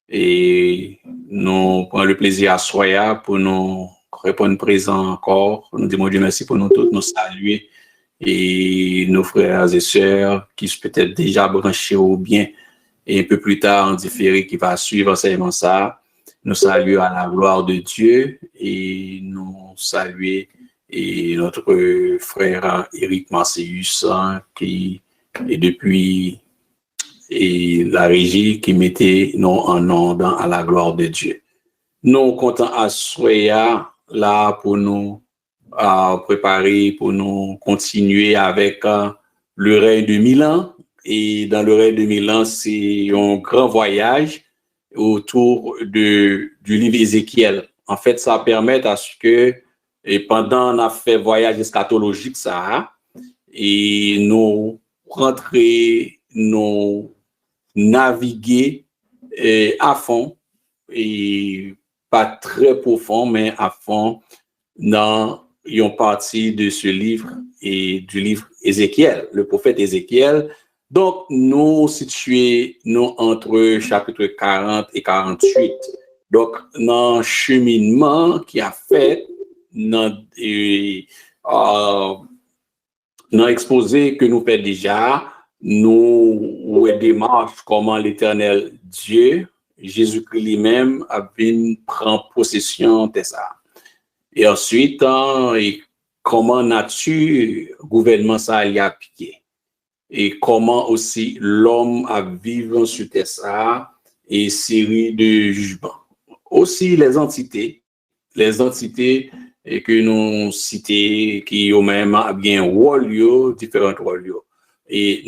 Et nous prenons le plaisir à soya pour nous répondre présent encore. Nous disons Dieu merci pour nous tous, nous saluer et nos frères et sœurs qui sont peut-être déjà branchés ou bien et un peu plus tard en différé qui va suivre enseignement ça. Nous saluons à la gloire de Dieu et nous saluons et notre frère Éric Marseillus qui est depuis et la régie qui mettait nous en ordre à la gloire de Dieu. Nous comptons à Soya là pour nous préparer, pour nous continuer avec le règne de 1000 ans. Et dans le règne de 1000 ans, c'est un grand voyage autour du livre Ézéchiel. En fait, ça permet à ce que, et pendant on a fait voyage eschatologique, ça, et nous rentrer, nous naviguer à fond, et pas très profond, mais à fond, dans une partie de ce livre et du livre Ézéchiel, le prophète Ézéchiel. Donc, nous situons entre chapitre 40 et 48. Donc, dans le cheminement qui a fait, dans l'exposé que nous faisons déjà, nous démarche comment l'Éternel Dieu, Jésus-Christ lui-même, a bien prendre possession de ça. Et ensuite, et comment nature, gouvernement ça y a appliqué. Et comment aussi l'homme a vécu sur ça et série de jugements. Aussi les entités que nous citons, qui ont même bien rôle, différents rôles. Et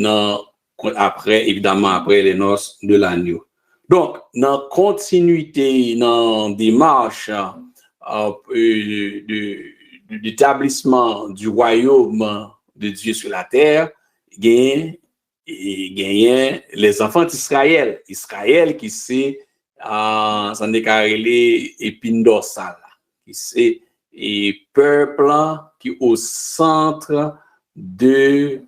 après, évidemment, après les noces de l'agneau. Donc, dans continuité, dans démarche d'établissement du royaume de Dieu sur la terre, gagne les enfants d'Israël. Israël qui c'est s'en décarrelé épine dorsale, qui c'est et peuple qui au centre de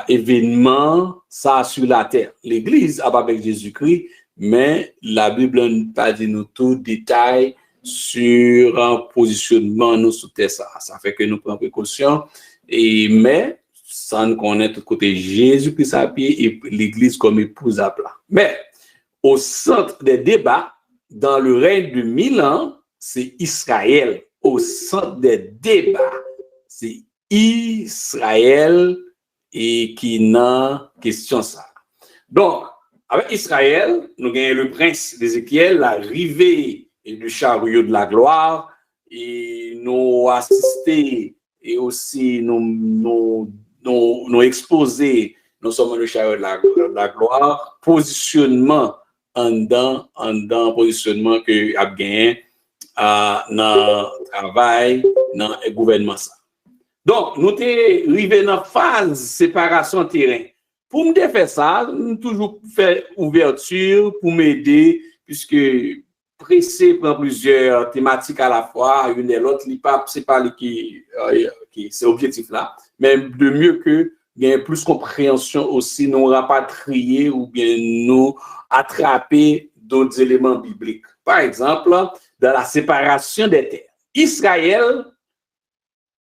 événements ça sur la terre. L'Église a pas avec Jésus-Christ, mais la Bible n'a pas dit nous tout détail sur un positionnement nous sous terre ça. Ça fait que nous prenons précaution mais ça nous connaît tout côté Jésus-Christ à pied et l'Église comme épouse à plat. Mais au centre des débats, dans le règne de 1000 ans, c'est Israël. Au centre des débats, c'est Israël et qui n'a question ça. Donc, avec Israël, nous avons le prince d'Ézéchiel, l'arrivée du chariot de la gloire, et nous assister et aussi nous exposer, nous sommes le chariot de la gloire, positionnement en dans positionnement que a gagné dans le travail, dans le gouvernement. Donc, nous sommes arrivés dans la phase séparation terrain. Pour me faire ça, nous toujours faire ouverture pour m'aider, puisque pressé prend plusieurs thématiques à la fois, une et l'autre, c'est pas qui c'est objectif là, mais de mieux que il y ait plus compréhension aussi, nous rapatrier ou bien nous attraper d'autres éléments bibliques. Par exemple, dans la séparation des terres. Israël,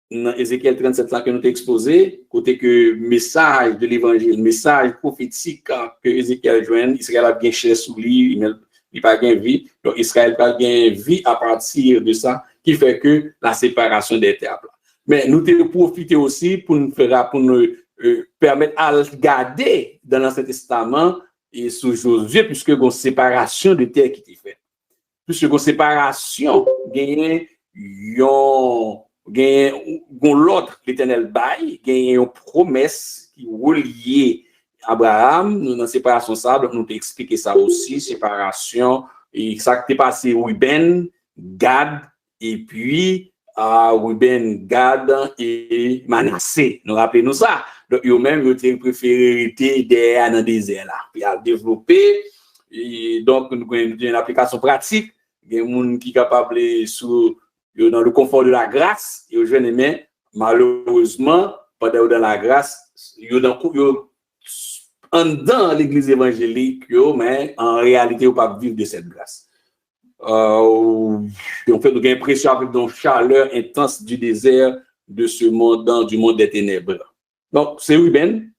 dans Ézéchiel 37 là que nous t'ai exposé, côté que message de l'évangile, message prophétique que Ézéchiel joint, Israël a bien cher sous lui, il n'a pas bien vie, donc Israël n'a pas bien vie à partir de ça, qui fait que la séparation des terres. Mais nous t'ai profité aussi pour nous permettre à regarder dans l'Ancien Testament et sous Josué, puisque il y a une séparation de terre qui est faite. Puisque il y a une séparation, il y a l'autre, l'Éternel bail, il y a une promesse qui relie Abraham, nous dans séparation ça, donc nous t'expliquer ça aussi, séparation, et ça qui est passé Ruben, Gad, et puis Ruben, Gad et Manassé. Nous rappelons ça. Donc, eux-mêmes, ils ont préféré derrière dans le désert là. Puis, à développer. Et donc, nous avons une application pratique. Il y a des gens qui sont capables dans le confort de la grâce. Et aujourd'hui, mais malheureusement, pendant dans la grâce, ils ont dans l'église évangélique, mais en réalité, on ne peut pas vivre de cette grâce. En fait, nous avons l'impression avec une chaleur intense du désert de ce monde, du monde des ténèbres. Donc, c'est Ruben,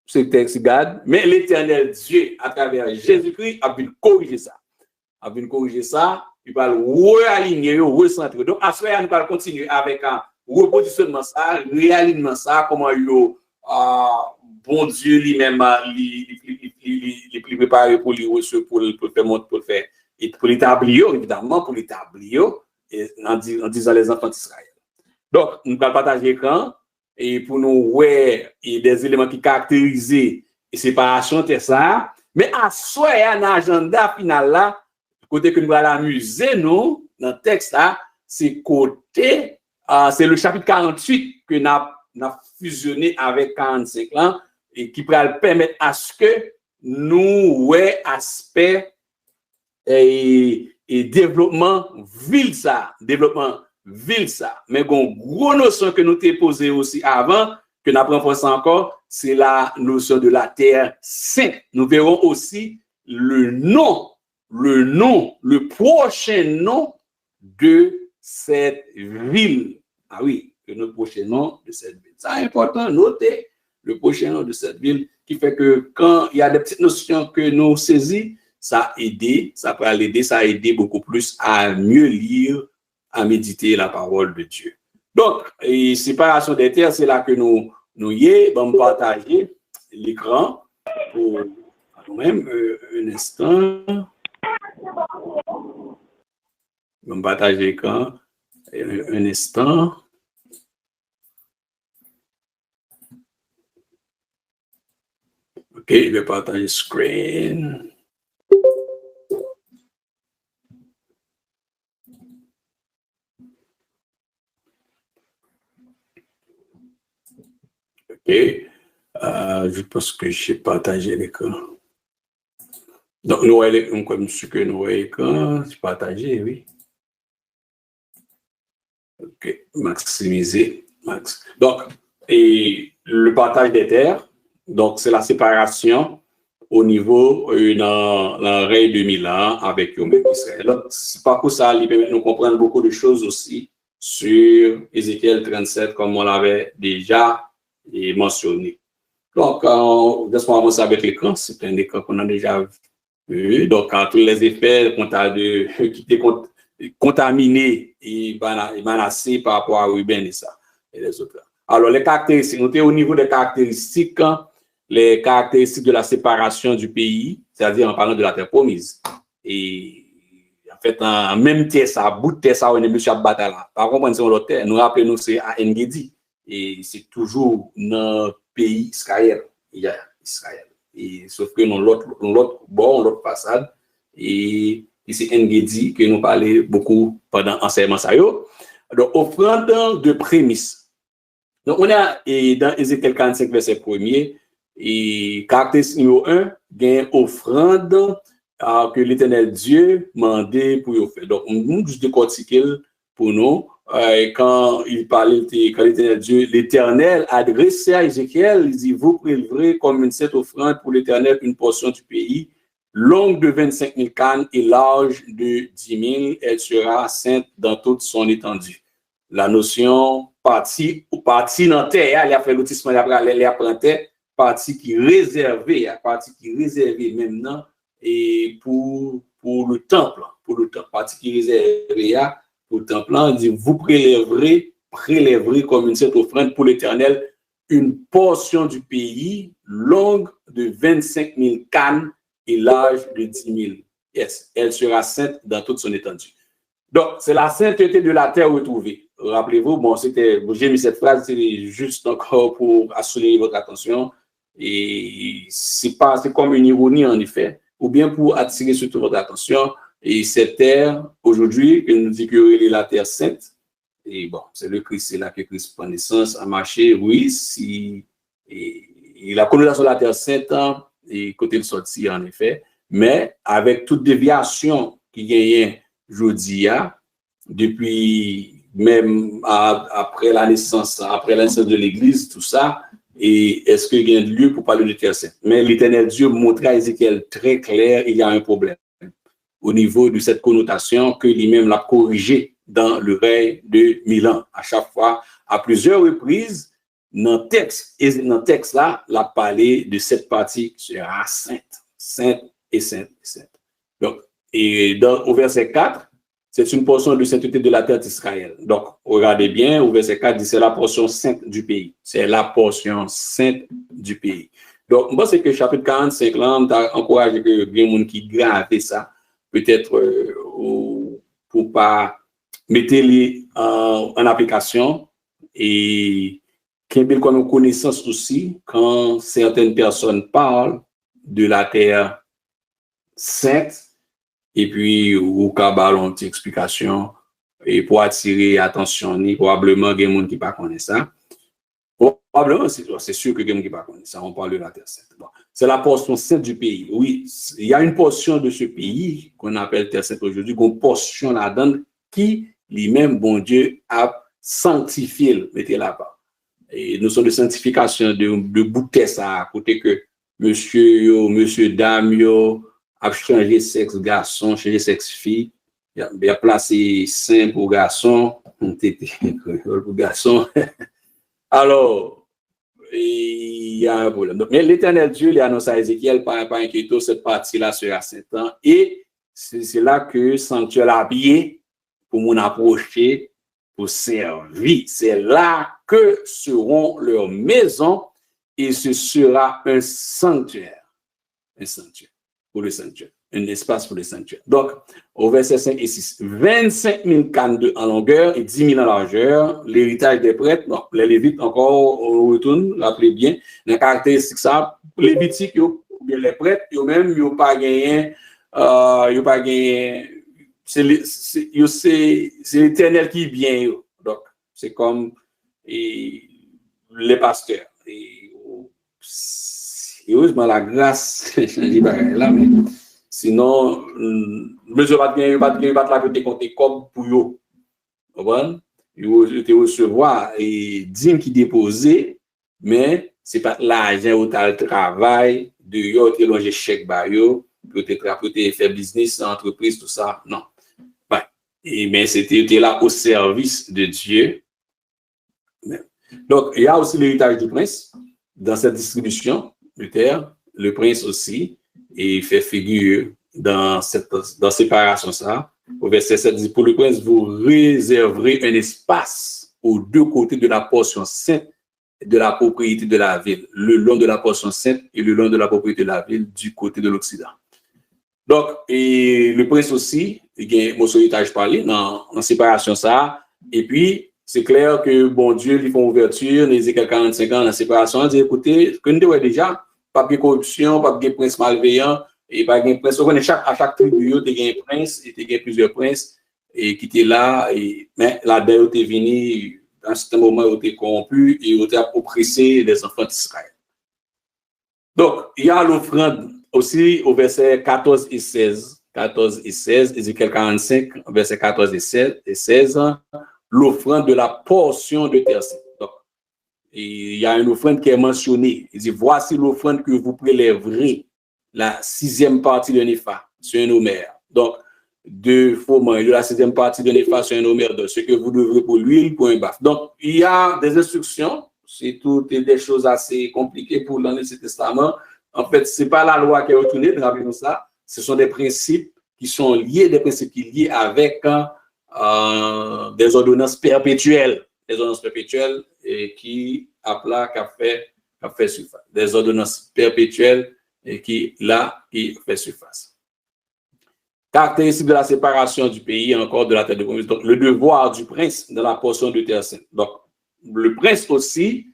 c'est texte garde, mais l'éternel Dieu, à travers Jésus-Christ, a pu corriger ça. Il va réaligner, recentrer. Donc, à ce moment, nous allons continuer avec un repositionnement ça, réalignement ça, comment bon Dieu lui-même, il est préparé pour lui recevoir, pour le faire, et pour l'établir, évidemment, en disant les enfants d'Israël. Donc, nous allons partager l'écran, et pour nous, ouais, il y a des éléments qui caractérisent la séparation, c'est ça. Mais à ce moment, il y a un agenda final là, côté que nous allons amuser, nous, dans le texte là, c'est côté, c'est le chapitre 48 que nous avons fusionné avec 45 là, et qui va permettre à ce que nous, ouais, aspect et développement ville ça. Mais une grosse notion que nous t'ai posée aussi avant, que nous apprenons encore, c'est la notion de la terre sainte. Nous verrons aussi le prochain nom de cette ville. Ah oui, le prochain nom de cette ville. C'est important, noter le prochain nom de cette ville, qui fait que quand il y a des petites notions que nous saisissons, ça a aidé beaucoup plus à mieux lire, à méditer la parole de Dieu. Donc, séparation des terres, c'est là que nous allons partager l'écran pour nous-mêmes un instant. Nous allons partager l'écran un instant. OK, je vais partager screen. OK. Je pense que j'ai partagé l'écran. Donc, nous voyons comme ce que nous voyons l'écran. C'est partagé, oui. OK. Maximiser. Max. Donc, et le partage des terres. Donc, c'est la séparation au niveau dans la règle de Milan avec Israël. Donc, c'est pas pour ça, il permet de nous comprendre beaucoup de choses aussi sur Ézéchiel 37, comme on l'avait déjà mentionné. Donc, de ce moment, ça avec l'écran, c'est un écran qu'on a déjà vu. Donc, tous les effets qui étaient contaminés et menacés par rapport à Ruben et ça, et les autres. Alors, les caractéristiques, notez au niveau des caractéristiques, les caractéristiques de la séparation du pays, c'est-à-dire en parlant de la terre promise. Et en fait, en même terre, ça, bout de terre, ça, on est monsieur Batala. Par contre, on l'autre terre, nous rappelons, c'est à Engedi. Et c'est toujours dans pays Israël. Il y a Israël. Et, sauf que dans l'autre bord, l'autre façade, et c'est Engedi que nous parlons beaucoup pendant l'enseignement. Donc, offrande de prémices. Donc, on a dans Ézéchiel 45, verset 1er, et caractéristique numéro 1, gain offrande que l'Éternel Dieu mandait pour faire. Donc, on juste décortiquer pour nous. Quand il parlait, quand l'Éternel Dieu, l'Éternel adressait à Ézéchiel, il dit, vous préleverez comme une cette offrande pour l'Éternel une portion du pays, longue de 25 000 cannes et large de 10 000, elle sera sainte dans toute son étendue. La notion partie dans terre, il a fait lotissement, il a planté, partie qui est réservée maintenant et pour le temple, partie qui est réservée pour le temple, on dit vous prélèverez comme une cette offrande pour l'Éternel une portion du pays longue de 25 000 cannes et large de 10 000. Yes, elle sera sainte dans toute son étendue. Donc, c'est la sainteté de la terre retrouvée. Rappelez-vous, bon, j'ai mis cette phrase, c'est juste encore pour assurer votre attention. Et c'est comme une ironie, en effet, ou bien pour attirer surtout votre attention. Et cette terre, aujourd'hui, que nous dit que la terre sainte, et bon, c'est le Christ, c'est là que Christ prend naissance, a marché, oui, et la colonisation de la terre sainte, et côté le sorti, en effet, mais avec toute déviation qui gagne aujourd'hui, depuis même après la naissance de l'Église, tout ça, et est-ce qu'il y a lieu pour parler de terre sainte? Mais l'Éternel Dieu montrait à Ézéchiel très clair, il y a un problème au niveau de cette connotation que lui-même l'a corrigé dans le règne de Milan. À chaque fois, à plusieurs reprises, dans le texte là, l'a parlé de cette partie qui sera sainte, sainte et sainte et sainte. Donc, et au verset 4, c'est une portion de sainteté de la terre d'Israël. Donc, regardez bien, au verset 4, dit c'est la portion sainte du pays. C'est la portion sainte du pays. Donc, moi, c'est que chapitre 45, là, on t'a encouragé que bien monde qui grave ça, peut-être pour pas mettre les en application et qu'il y ait comme connaissance aussi quand certaines personnes parlent de la terre sainte et puis ou cabal une petite explication et pour attirer attention ni probablement il y a des gens qui pas connaissent ça. Probablement c'est sûr que il y a des gens qui pas connaissent ça, on parle de la terre sainte. Bon, c'est la portion sainte du pays. Oui, il y a une portion de ce pays qu'on appelle terre sainte aujourd'hui, une portion là-dedans qui lui-même bon Dieu a sanctifié, mettez là-bas. Et nous sommes de sanctification de bouter ça à côté que monsieur dame yo a changé sexe garçon, changé sexe fille, il a placé saint pour garçon, pour garçon. Alors, il y a un problème. Donc, mais l'Éternel Dieu lui annonce à Ézéchiel, pas inquiéter, cette partie-là sera sainte. Et c'est là que sanctuaire habillé pour mon approcher, pour servir. C'est là que seront leurs maisons et ce sera un sanctuaire. Un sanctuaire pour le sanctuaire. Un espace pour le sanctuaire. Donc, au verset 5 et 6, 25 000 cannes en longueur et 10 000 en largeur. L'héritage des prêtres, bon, les Lévites encore, on retourne, rappelez bien, les caractéristiques ça, les Lévitiques, ou bien les prêtres, eux-mêmes, ils n'ont pas gagné, c'est l'Éternel qui vient. Donc, c'est comme les pasteurs. Et, heureusement, la grâce, là, mais sinon, monsieur va la côté côté comme pour eux. Vous voyez? Ils recevoir et dîme qui déposé, mais c'est pas l'argent où tu as le travail, de yo, tu as chèque bayo, peut-être faire business, entreprise, tout ça. Non. Ouais. Mais c'était là au service de Dieu. Donc, il y a aussi l'héritage du prince dans cette distribution de terre. Le prince aussi, et il fait figure dans séparation ça. Au verset 7, dit, pour le prince, vous réserverez un espace aux deux côtés de la portion sainte de la propriété de la ville, le long de la portion sainte et le long de la propriété de la ville du côté de l'Occident. Donc, et le prince aussi, il y a mon héritage parlé dans séparation ça, et puis, c'est clair que, bon Dieu, ils font ouverture, dans Ézéchiel 45 ans, dans la séparation, dit, écoutez, que nous devons déjà, pas de corruption, pas de prince malveillant, et pas de prince. À chaque tribu, il y a un prince, et il y a plusieurs princes, et qui étaient là, mais la dette était venue, dans un certain moment, ils étaient corrompus, et ils étaient oppressés les enfants d'Israël. Donc, il y a l'offrande aussi au verset 14 et 16. 14 et 16, Ézéchiel 45, verset 14 et 16, l'offrande de la portion de terre sainte. Donc, il y a une offrande qui est mentionnée. Il dit, voici l'offrande que vous prélèverez, la 6e partie de Népha, sur un homère. Donc, de faux et de la 6e partie de Népha sur un homère, de ce que vous devrez pour l'huile, pour un baf. Donc, il y a des instructions, c'est toutes des choses assez compliquées pour l'Ancien Testament. En fait, ce n'est pas la loi qui est retournée, rappelez-nous ça, ce sont des principes qui sont liés, des principes qui sont liés avec des ordonnances perpétuelles. Des ordonnances perpétuelles qui fait surface. Des ordonnances perpétuelles qui fait surface. Caractéristique de la séparation du pays, encore de la terre de promesse. Donc, le devoir du prince dans la portion de terre sainte. Donc, le prince aussi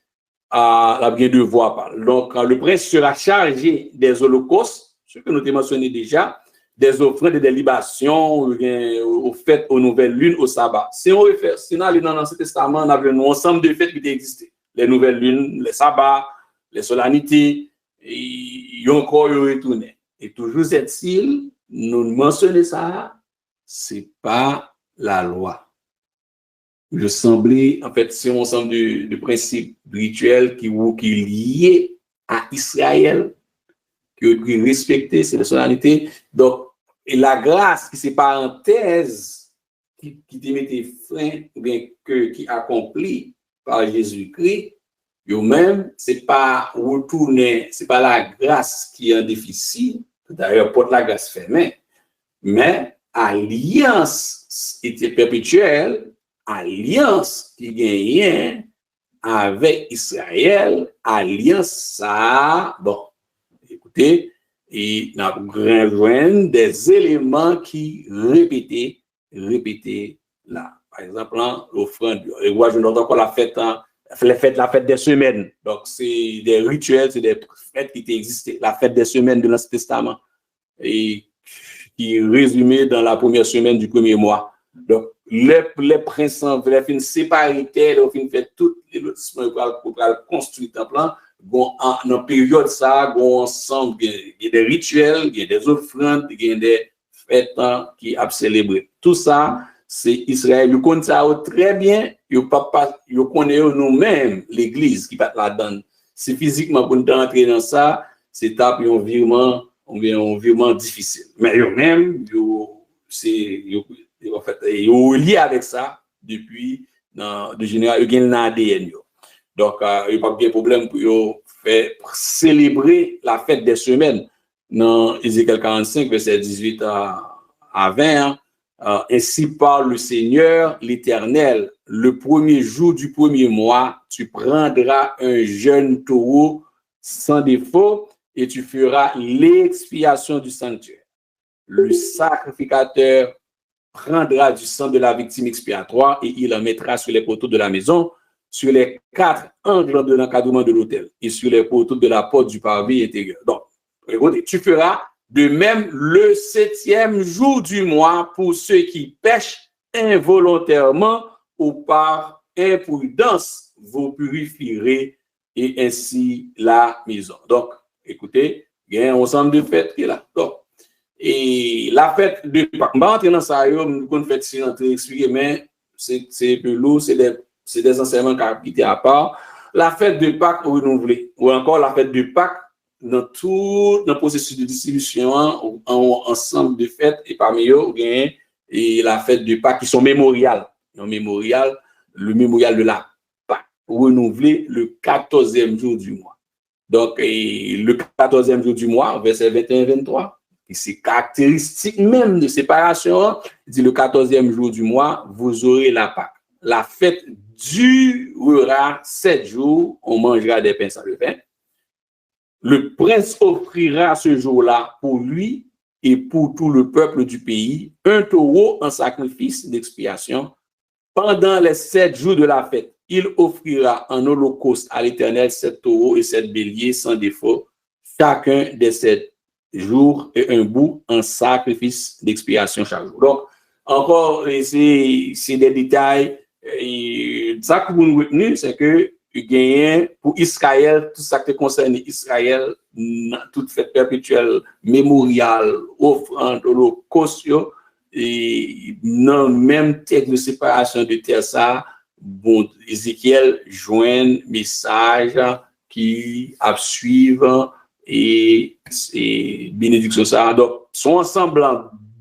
a bien devoir. Donc, le prince sera chargé des holocaustes, ce que nous avons mentionné déjà, des offrandes et des libations aux fêtes, aux nouvelles lunes, au sabbat. Si on refait, sinon, dans l'Ancien Testament, on a un ensemble de fêtes qui existaient. Les nouvelles lunes, les sabbats, les solennités, et encore retourné. Et toujours est-il, nous mentionnons ça, c'est pas la loi. Je semblais, en fait, c'est un ensemble de principes rituels qui est lié à Israël, qui est respecté, c'est la solennité. Donc, et la grâce qui c'est parenthèse, qui te mettait frein, ou bien qui accomplit par Jésus-Christ, eux-mêmes, c'est pas retourner, c'est pas la grâce qui est en déficit, d'ailleurs, pas de la grâce fermée, mais alliance était perpétuelle, alliance qui gagnait avec Israël, alliance ça, bon, écoutez, et nous avons des éléments qui répétaient là. Par exemple, l'offrande, et moi je note encore la fête des semaines. Donc, c'est des rituels, c'est des fêtes qui existaient. La fête des semaines de l'Ancien Testament. Et qui est résumé dans la première semaine du premier mois. Donc, les princes, les fins séparés, les fins fait toutes les lotissements pour construire un plan. Dans la période, ça, ensemble, il y a des rituels, il y a des offrandes, il y a des fêtes qui sont célébrées. Tout ça, c'est Israël. Nous connaissons ça très bien. Nous connaissons nous-mêmes l'Église qui va là-dedans. C'est physiquement pour nous entrer dans ça, c'est un virement difficile. Mais eux-mêmes, ils sont liés avec ça depuis de général, ils ont l'ADN. Donc, il n'y a pas de problème pour faire célébrer la fête des semaines. Dans Ézéchiel 45, verset 18 à 20, ainsi parle le Seigneur, l'Éternel, le premier jour du premier mois, tu prendras un jeune taureau sans défaut et tu feras l'expiation du sanctuaire. Le sacrificateur prendra du sang de la victime expiatoire et il en mettra sur les poteaux de la maison, sur les 4 angles de l'encadrement de l'autel et sur les poteaux de la porte du parvis intérieur. Donc, tu feras de même le 7e jour du mois pour ceux qui pêchent involontairement ou par imprudence, vous purifierez et ainsi la maison. Donc, écoutez, il y a un ensemble de fêtes qui est là. Donc, et la fête de Pâques, je vais entrer dans ça, nous fête si entrer expliquer, mais c'est un peu lourd, c'est des enseignements qui étaient à part. La fête de Pâques renouvelée, ou encore la fête de Pâques, dans tout le processus de distribution, en ensemble de fêtes, et parmi eux, et la fête de Pâques qui sont mémoriales. Le mémorial de la Pâques, renouvelé le 14e jour du mois. Donc, le 14e jour du mois, verset 21-23, et c'est caractéristique même de séparation, il dit le 14e jour du mois, vous aurez la Pâques. La fête durera 7 jours, on mangera des pains sans levain. Le prince offrira ce jour-là pour lui et pour tout le peuple du pays un taureau en sacrifice d'expiation. Pendant les 7 jours de la fête, il offrira en holocauste à l'Éternel 7 taureaux et 7 béliers sans défaut, chacun des 7 jours et un bout en sacrifice d'expiation chaque jour. Donc, encore, c'est des détails. Et ça que vous nous retenez, c'est que gagner pour Israël, tout ça qui concerne Israël, toute fête perpétuelle, mémoriale, offrande, holocauste, et dans le même texte de séparation de terre, ça, bon, Ézéchiel joint message qui suivent et bénédiction ça. Donc, son ensemble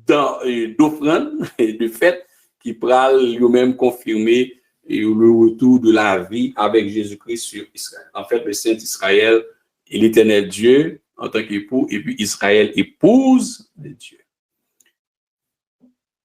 d'offrandes et de fêtes qui pourra lui-même confirmer le retour de la vie avec Jésus-Christ sur Israël. En fait, le Saint Israël est l'Éternel Dieu en tant qu'époux, et puis Israël épouse de Dieu.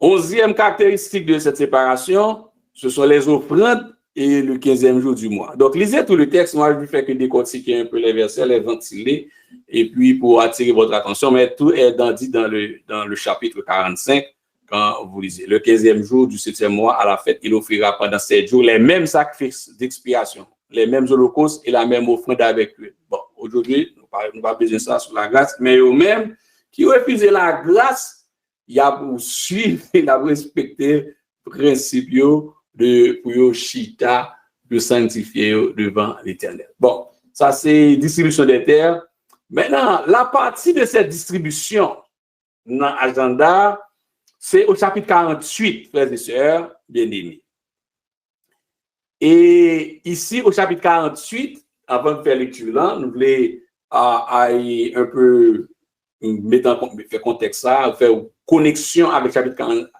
11e caractéristique de cette séparation, ce sont les offrandes et le 15e jour du mois. Donc, lisez tout le texte. Moi, je ne fais que décortiquer un peu les versets, les ventiler, et puis pour attirer votre attention, mais tout est dit dans le chapitre 45. Quand vous lisez, le 15e jour du 7e mois, à la fête, il offrira pendant 7 jours les mêmes sacrifices d'expiation, les mêmes holocaustes et la même offrande avec eux. Bon, aujourd'hui, nous n'avons pas besoin de ça sur la grâce, mais eux-mêmes qui refusent la grâce, il y a pour suivre et pour respecter le principe pour chita, de sanctifier devant l'Éternel. Bon, ça c'est distribution des terres. Maintenant, la partie de cette distribution dans l'agenda, c'est au chapitre 48, frères et sœurs bien-aimés. Et ici, au chapitre 48, avant de faire lecture là, nous voulons aller un peu faire contexte ça, faire connexion avec le chapitre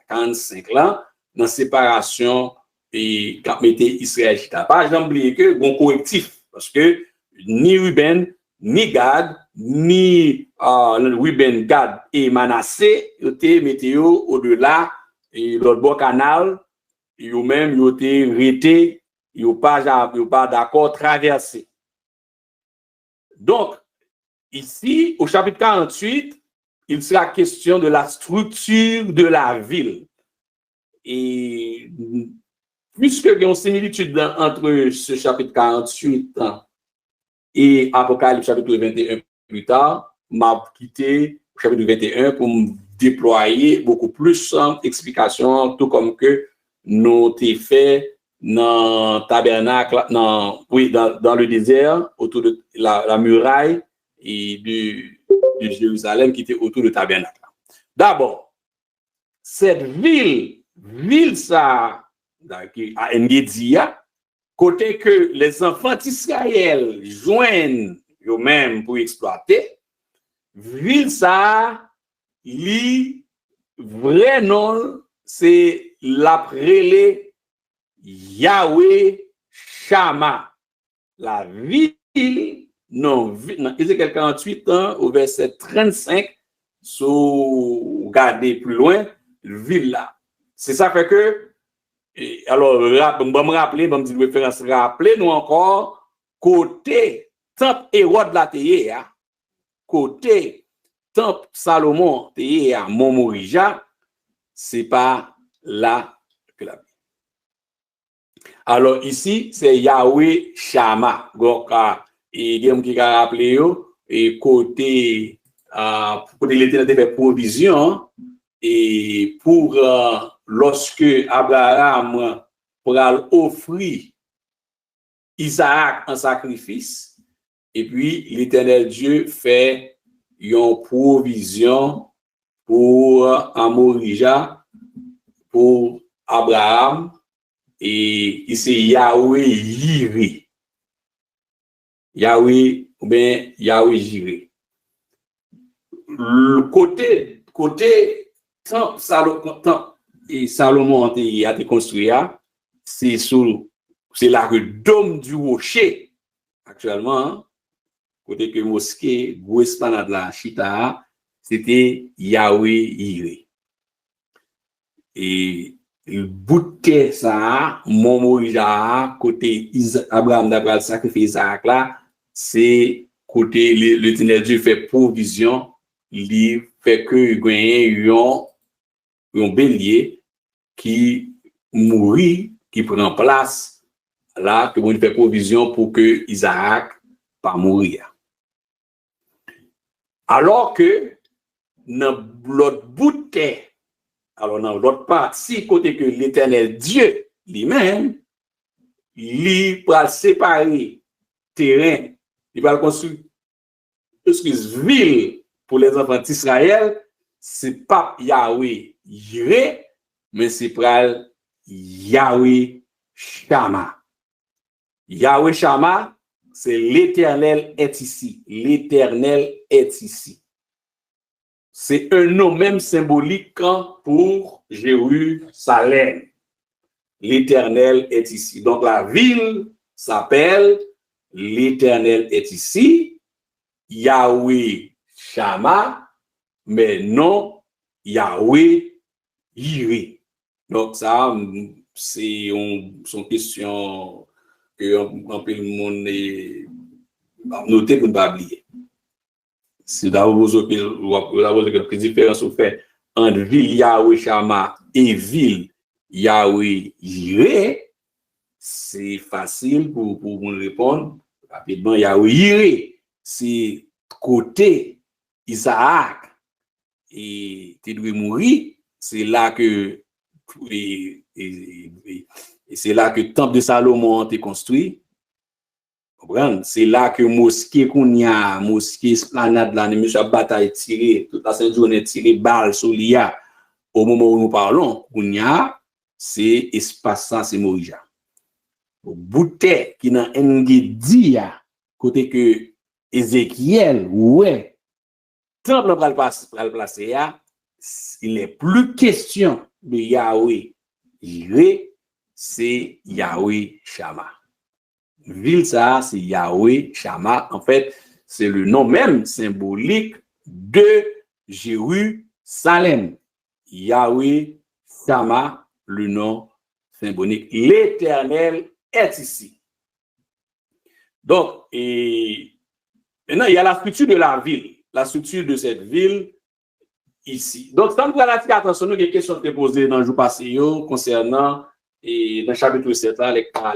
45 là, dans séparation et quand mettez Israël. Pas jamais oublier que bon correctif, parce que ni Ruben, ni Gad, ni Ruben, Gad et Manassé, ils étaient météo au-delà et l'autre bord canal, ils même ils étaient rétés, ils n'ont pas d'accord traversé. Donc, ici, au chapitre 48, il sera question de la structure de la ville. Et puisque il y a une similitude entre ce chapitre 48 et Apocalypse chapitre 21 plus tard, m'a quitté au chapitre 21 pour me déployer beaucoup plus d'explications, tout comme que nous avons fait dans le tabernacle, dans le désert, autour de la muraille et de Jérusalem qui était autour du tabernacle. D'abord, cette ville ça, à Engedia, côté que les enfants d'Israël joignent eux-mêmes pour exploiter, ville ça, li vrai nom, c'est l'après Yahweh Shama. La ville, non, Ézéchiel 48 au verset 35, si vous regardez plus loin, ville là. C'est ça fait que, alors, je vais me rappeler, je vais me dire référence, rappelez-nous encore, côté temple Hérode la théie, côté temple Salomon théie à Montmorija, c'est pas là que la ville. Alors ici, c'est Yahweh Shama. Donc, et il y a qui a rappelé, et côté l'Éternel fait provision, et pour lorsque Abraham pourra offrir Isaac en sacrifice, et puis l'Éternel Dieu fait une provision pour Amorija, pour Abraham, et c'est Yahweh Jireh. Yahweh, ou bien Yahweh Jireh. Le côté Salomon a été construit, c'est là que dôme du rocher, actuellement, côté que mosquée, gros esplanade la Chita, c'était Yahweh Jireh. Et le bout de terre, ça, Montmorija, côté Abraham d'après sacrifice Isaac là, c'est côté l'Éternel Dieu fait provision, il fait que gagne un bélier qui mourit, qui prend place là, que on fait provision pour que Isaac pas mourir. Alors que dans l'autre bout de terre, alors, dans l'autre partie, côté que l'Éternel Dieu lui-même, il va séparer terrain, il va construire une ville pour les enfants d'Israël, c'est pas Yahweh Jireh, mais c'est pas Yahweh Shama. Yahweh Shama, c'est l'Éternel est ici. L'Éternel est ici. C'est un nom même symbolique pour Jérusalem. L'Éternel est ici. Donc la ville s'appelle l'Éternel est ici, Yahweh Shama, mais non Yahweh Jireh. Donc ça, c'est une question que un peu le monde est noté pour ne pas oublier. C'est d'abord quelle différence on fait entre ville Yahweh Shama et ville Yahweh Jireh. C'est facile pour vous répondre rapidement. Yahweh Jireh, c'est côté Isaac et tu dois mourir. C'est là que c'est là que le temple de Salomon a été construit. C'est là que mosquée Kounia, mosquée esplanade là, nous avons bataille tiré, toute la journée tiré balle sur l'IA. Au moment où nous parlons, Kounia, c'est espace ça, c'est Morija. Bouté qui dans Engedia, côté que Ézéchiel, ouais, temple pral placer, il n'est plus question de Yahweh. C'est Yahweh Shama. Ville ça, c'est Yahweh Shama. En fait, c'est le nom même symbolique de Jérusalem. Yahweh Shama, le nom symbolique. L'Éternel est ici. Donc, maintenant, il y a la structure de la ville, la structure de cette ville ici. Donc, ça nous va attirer attention, nous, il y a des questions qui sont posées dans le jour passé concernant, et dans le chapitre 7,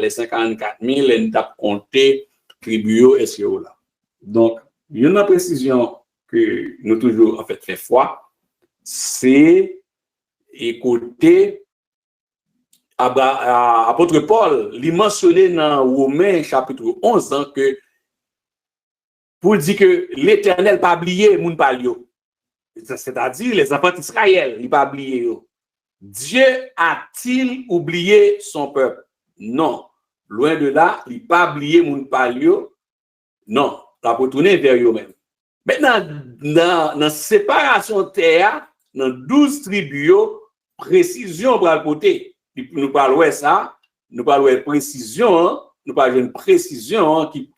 les 54 000, et nous avons compté tribus et ce là. Donc, il y a une précision que nous toujours, en fait, fait foi, c'est écouter apôtre Paul, il mentionné dans Romains chapitre 11 que pour dire que l'Éternel pas oublié moun palio. C'est-à-dire les enfants d'Israël, il pas oublié. Dieu a-t-il oublié son peuple? Non. Loin de là, il pas oublié moun palio. Non, il a retourné vers eux-mêmes. Maintenant, dans la séparation de terre, dans 12 tribus, précision pour le côté. Nous parlons ça, nous parlons de précision, nous parlons d'une précision qui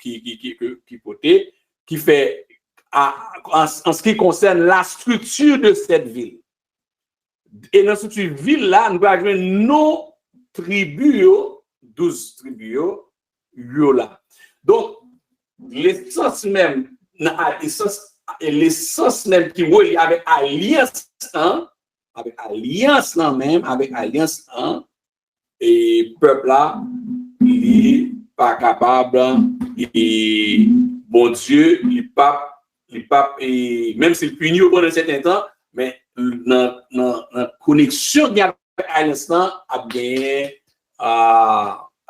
fait en ce qui concerne la structure de cette ville. Et dans cette ville-là, nous parlons de nos tribus, 12 tribus, là. Donc, l'essence même qui est avec alliance, avec alliance là même, avec alliance 1, et peuple là, il n'est pas capable, et bon Dieu, il pas, et même s'il punit au bout d'un certain temps, mais dans la connexion avec alliance là,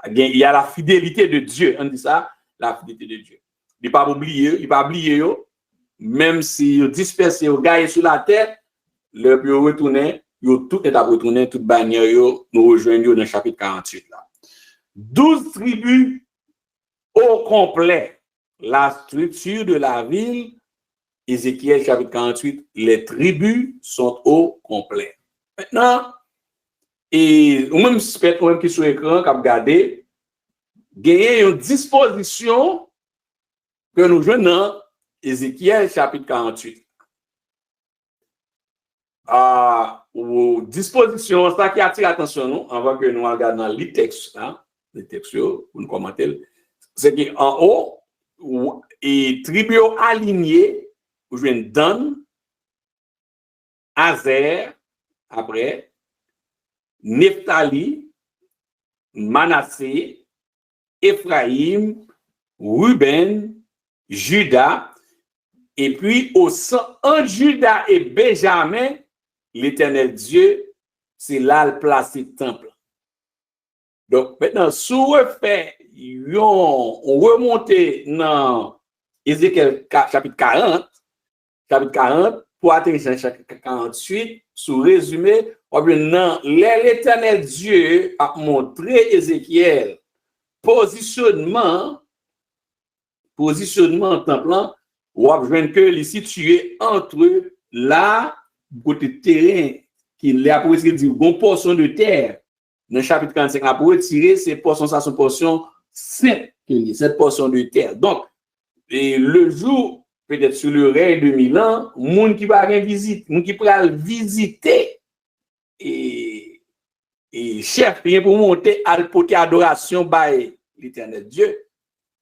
il y a la fidélité de Dieu, on dit ça, la fidélité de Dieu. Il ne pas oublier, même si il disperse, il gagne sur la terre, le puis retourner, tout est à retourner, toute bannière, nous rejoignons dans le chapitre 48 là. 12 tribus au complet. La structure de la ville, Ézéchiel chapitre 48, les tribus sont au complet. Maintenant, et ou même qui sur l'écran, qui a regardé, il y a une disposition que nous jouons dans Ézéchiel chapitre 48. Aux dispositions, ça qui attire l'attention, nous, avant que nous regardions les textes, les textes, pour nous commenter, c'est qu'en haut, et tribus alignées, vous jouez Dan, Azer, après, Nephtali, Manassé, Ephraim, Ruben, Juda, et puis au sein entre Juda et Benjamin, l'Éternel Dieu, c'est là le placé temple. Donc maintenant, si on remonte dans Ézéchiel chapitre 40, pour atterrir chapitre 48, sous résumé, l'Éternel Dieu a montré Ézéchiel positionnement temple, ou a besoin que les situé entre là, côté terrain, qui est pour dire bon portion de terre. Dans le chapitre 45, là, pour retirer ces portions, ça sont portions saintes, cette portion de terre. Donc, et le jour, peut-être sur le règne de 1000 ans, monde qui va rien visiter, monde qui pourra visiter, et chef, rien pour monter à porter adoration by l'Éternel Dieu.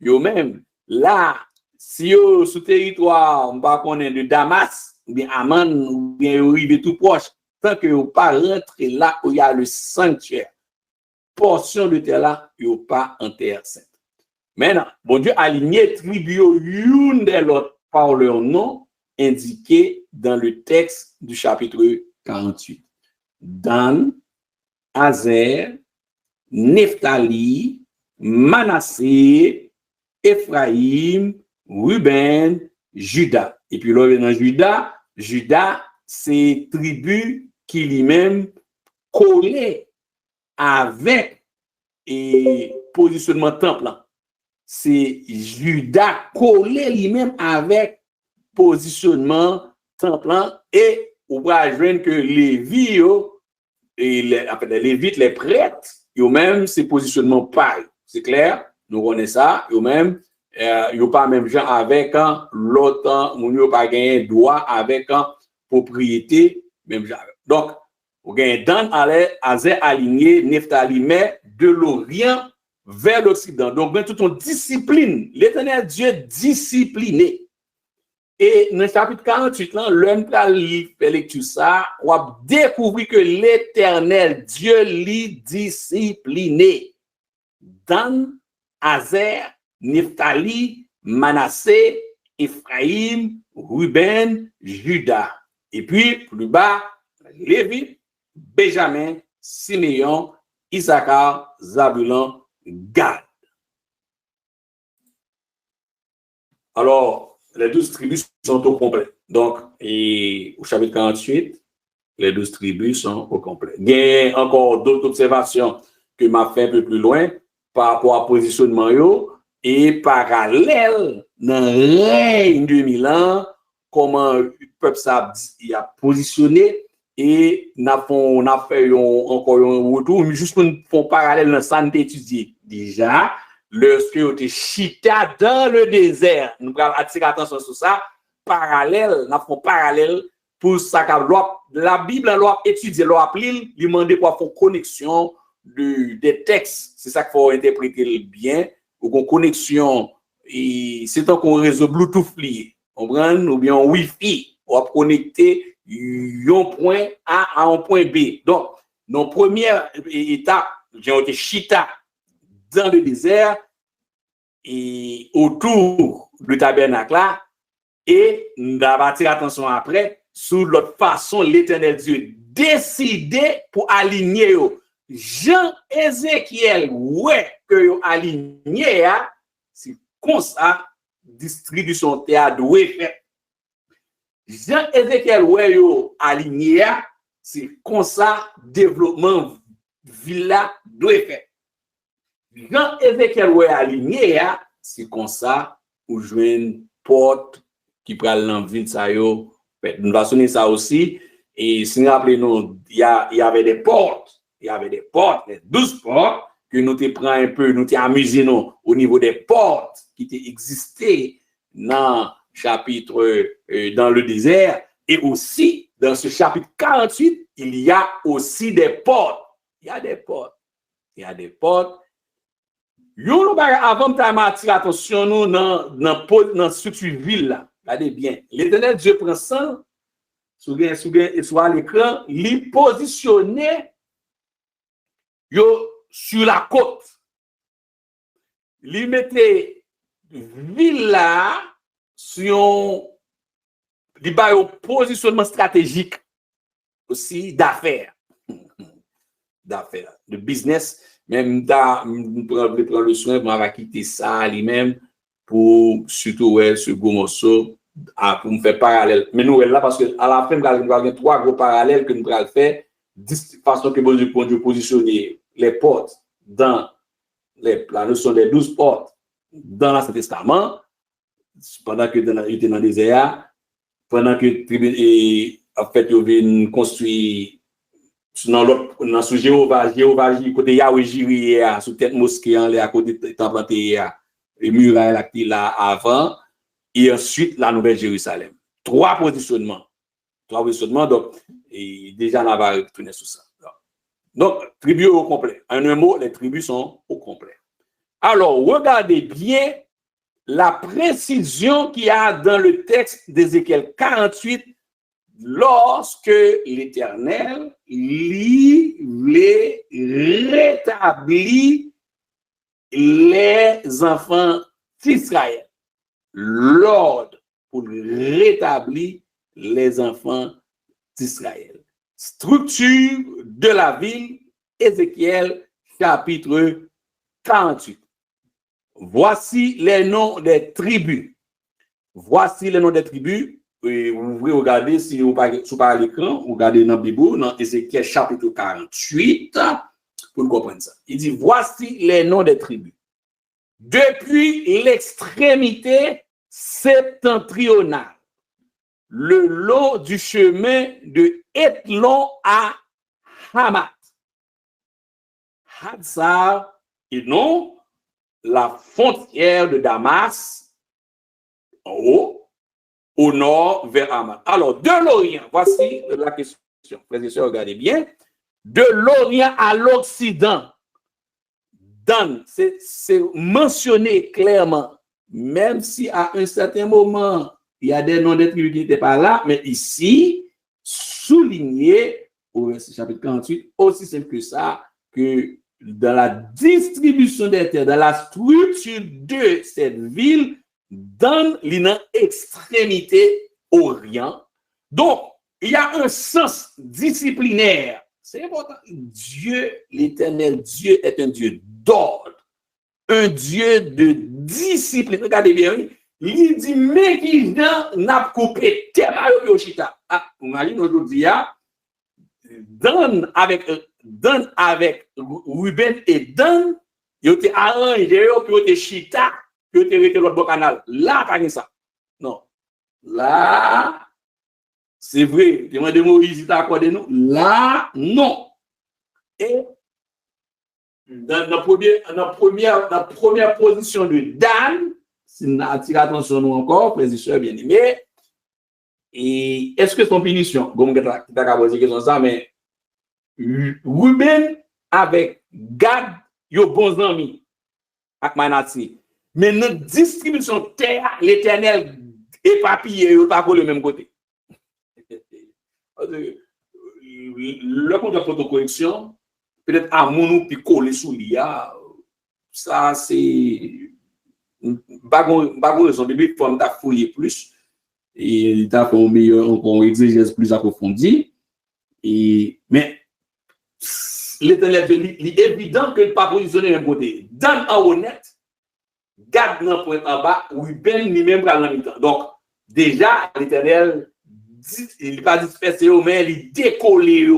Yo même, là, si yo sous territoire, on va connaître de Damas, ou bien Amman, ou bien arrivé tout proche, tant que vous pas rentrer là où il y a le sanctuaire, portion de terre là, vous pas en terre sainte. Maintenant, bon Dieu a aligné tribus une de l'autre par leur nom indiqué dans le texte du chapitre 48. Dan, Azer, Nephtali, Manassé, Ephraim, Ruben, Juda. Et puis là, dans Juda, c'est tribu qui lui-même collé avec et positionnement temple. C'est Judas collé lui-même avec positionnement temple et on va joindre que Lévi et les Lévites, les prêtres, eux même c'est positionnement pareil. C'est clair? Nous connaissons ça. Eux même yo pas même gens avec l'autre, moun yo pas gagné droit avec propriété même genre. Donc on gagne Dan Azer aligné Nephtali mais de l'Orient vers l'Occident. Donc ben toute une discipline, l'Éternel Dieu discipliné. Et dans le chapitre 48 là, l'homme qui fait lecture ça, on va découvrir que l'Éternel Dieu l'y discipliné. Dan, Azer, Nephtali, Manassé, Ephraïm, Ruben, Juda. Et puis, plus bas, Lévi, Benjamin, Siméon, Issachar, Zabulon, Gad. Alors, les 12 tribus sont au complet. Donc, au chapitre 48, les 12 tribus sont au complet. Il y a encore d'autres observations que m'a fait un peu plus loin par rapport à positionnement et parallèle dans le règne de Milan, comment le peuple a positionné et n'a fait encore un retour, mais juste pour faire parallèle dans ça, nous étudier déjà. Lorsque vous êtes chita dans le désert, nous allons attirer attention sur ça, parallèle, nous avons parallèle pour ça que la Bible, l'on étudie, l'on applique, lui demander pour faire connexion des textes. C'est ça qu'il faut interpréter bien, ou une connexion, c'est un réseau Bluetooth lié, ou bien un Wi-Fi, on va connecter un point A à un point B. Donc, nos première étape, j'ai été chita dans le désert et autour du tabernacle là, et nous avons attiré attention après sur l'autre façon l'Éternel Dieu décidé pour aligner Jean Ézéchiel ouais que yo aligné c'est comme ça distribution théâtre doit fait Jean Ézéchiel ouais yo aligné c'est comme ça développement villa doit fait Jean Ézéchiel ouais aligné c'est comme ça ou jouer une porte qui prend l'envie ça yo nous va sonner ça aussi et si nous rappelez-nous il y avait des portes les 12 portes que nous te prend un peu nous te amusé nous au niveau des portes qui existaient dans chapitre dans le désert et aussi dans ce chapitre 48 il y a aussi des portes Yo avant de m'attirer attention nous dans structure ville là. Regardez bien. L'Éternel Dieu prend ça sur l'écran, il positionné yo sur la côte. Il mettait ville là sur il ba un positionnement stratégique aussi d'affaires, de business. Même prendre le soin pour avoir quitté ça lui-même pour surtout ce gros morceau pour me faire parallèle. Mais nous là parce que à la fin nous avons trois gros parallèles que nous allons faire de façon que vous positionner les portes dans la notion des 12 portes dans l'Ancien Testament pendant que dans le désert pendant que en fait ils viennent construire dans ce Jéhovah côté Yahweh Jireh sous tête mosquée en à côté temple et muraille là avant et ensuite la Nouvelle Jérusalem. Trois positionnements donc et déjà on va retourner sur ça. Donc tribus au complet. En un mot, les tribus sont au complet. Alors regardez bien la précision qu'il y a dans le texte d'Ézéchiel 48 lorsque l'Éternel les rétablit les enfants d'Israël. L'ordre pour rétablir les enfants d'Israël. Structure de la ville, Ézéchiel chapitre 48. Voici les noms des tribus. Vous pouvez regarder si vous pas à l'écran, vous regardez dans la Bible, dans Ézéchiel chapitre 48, pour nous comprendre ça. Il dit, voici les noms des tribus. Depuis l'extrémité septentrionale, le long du chemin de Ethlon à Hamath. Hatzar et non la frontière de Damas en haut, au nord vers Hamath. Alors, de l'Orient, voici la question. Frères et sœurs, regardez bien. De l'Orient à l'Occident, c'est mentionné clairement, même si à un certain moment, il y a des noms de tribus qui n'étaient pas là, mais ici, souligné au verset chapitre 48, aussi simple que ça, que dans la distribution des terres, dans la structure de cette ville, dans l'extrémité orient. Donc, il y a un sens disciplinaire. C'est important. Dieu, l'éternel Dieu, est un Dieu d'ordre, un Dieu de discipline. Regardez bien, il dit, mais qui n'a coupé terre au chita. Ah, vous imaginez aujourd'hui, Dan avec Ruben et Dan, ils ont été arrangés, puis ils ont été chita, puis ils ont été l'autre canal. Là, pas ça. Non. Là, c'est vrai, demandez Moïse, il t'a accordé nous. Là, non. Et dans la première position de Dan, si nous attirons attention nous encore, frères et sœurs bien-aimés, et est-ce que son punition, comme tu as posé question ça, mais Ruben avec Gad, yo bons amis, avec Manati. Mais notre distribution terre, l'éternel éparpillé, yo pas le même côté. Le compte de photocorrection, peut-être à mon puis coller sous l'IA, ça c'est pas raison biblique pour me fouiller plus et t'as fait un meilleur encore exégèse plus approfondi et mais l'éternel est évident que pas positionner un côté dans en honnête garde dans point en bas oui ben lui-même dans la mi-temps donc déjà l'éternel il pas dispersé mais il décoller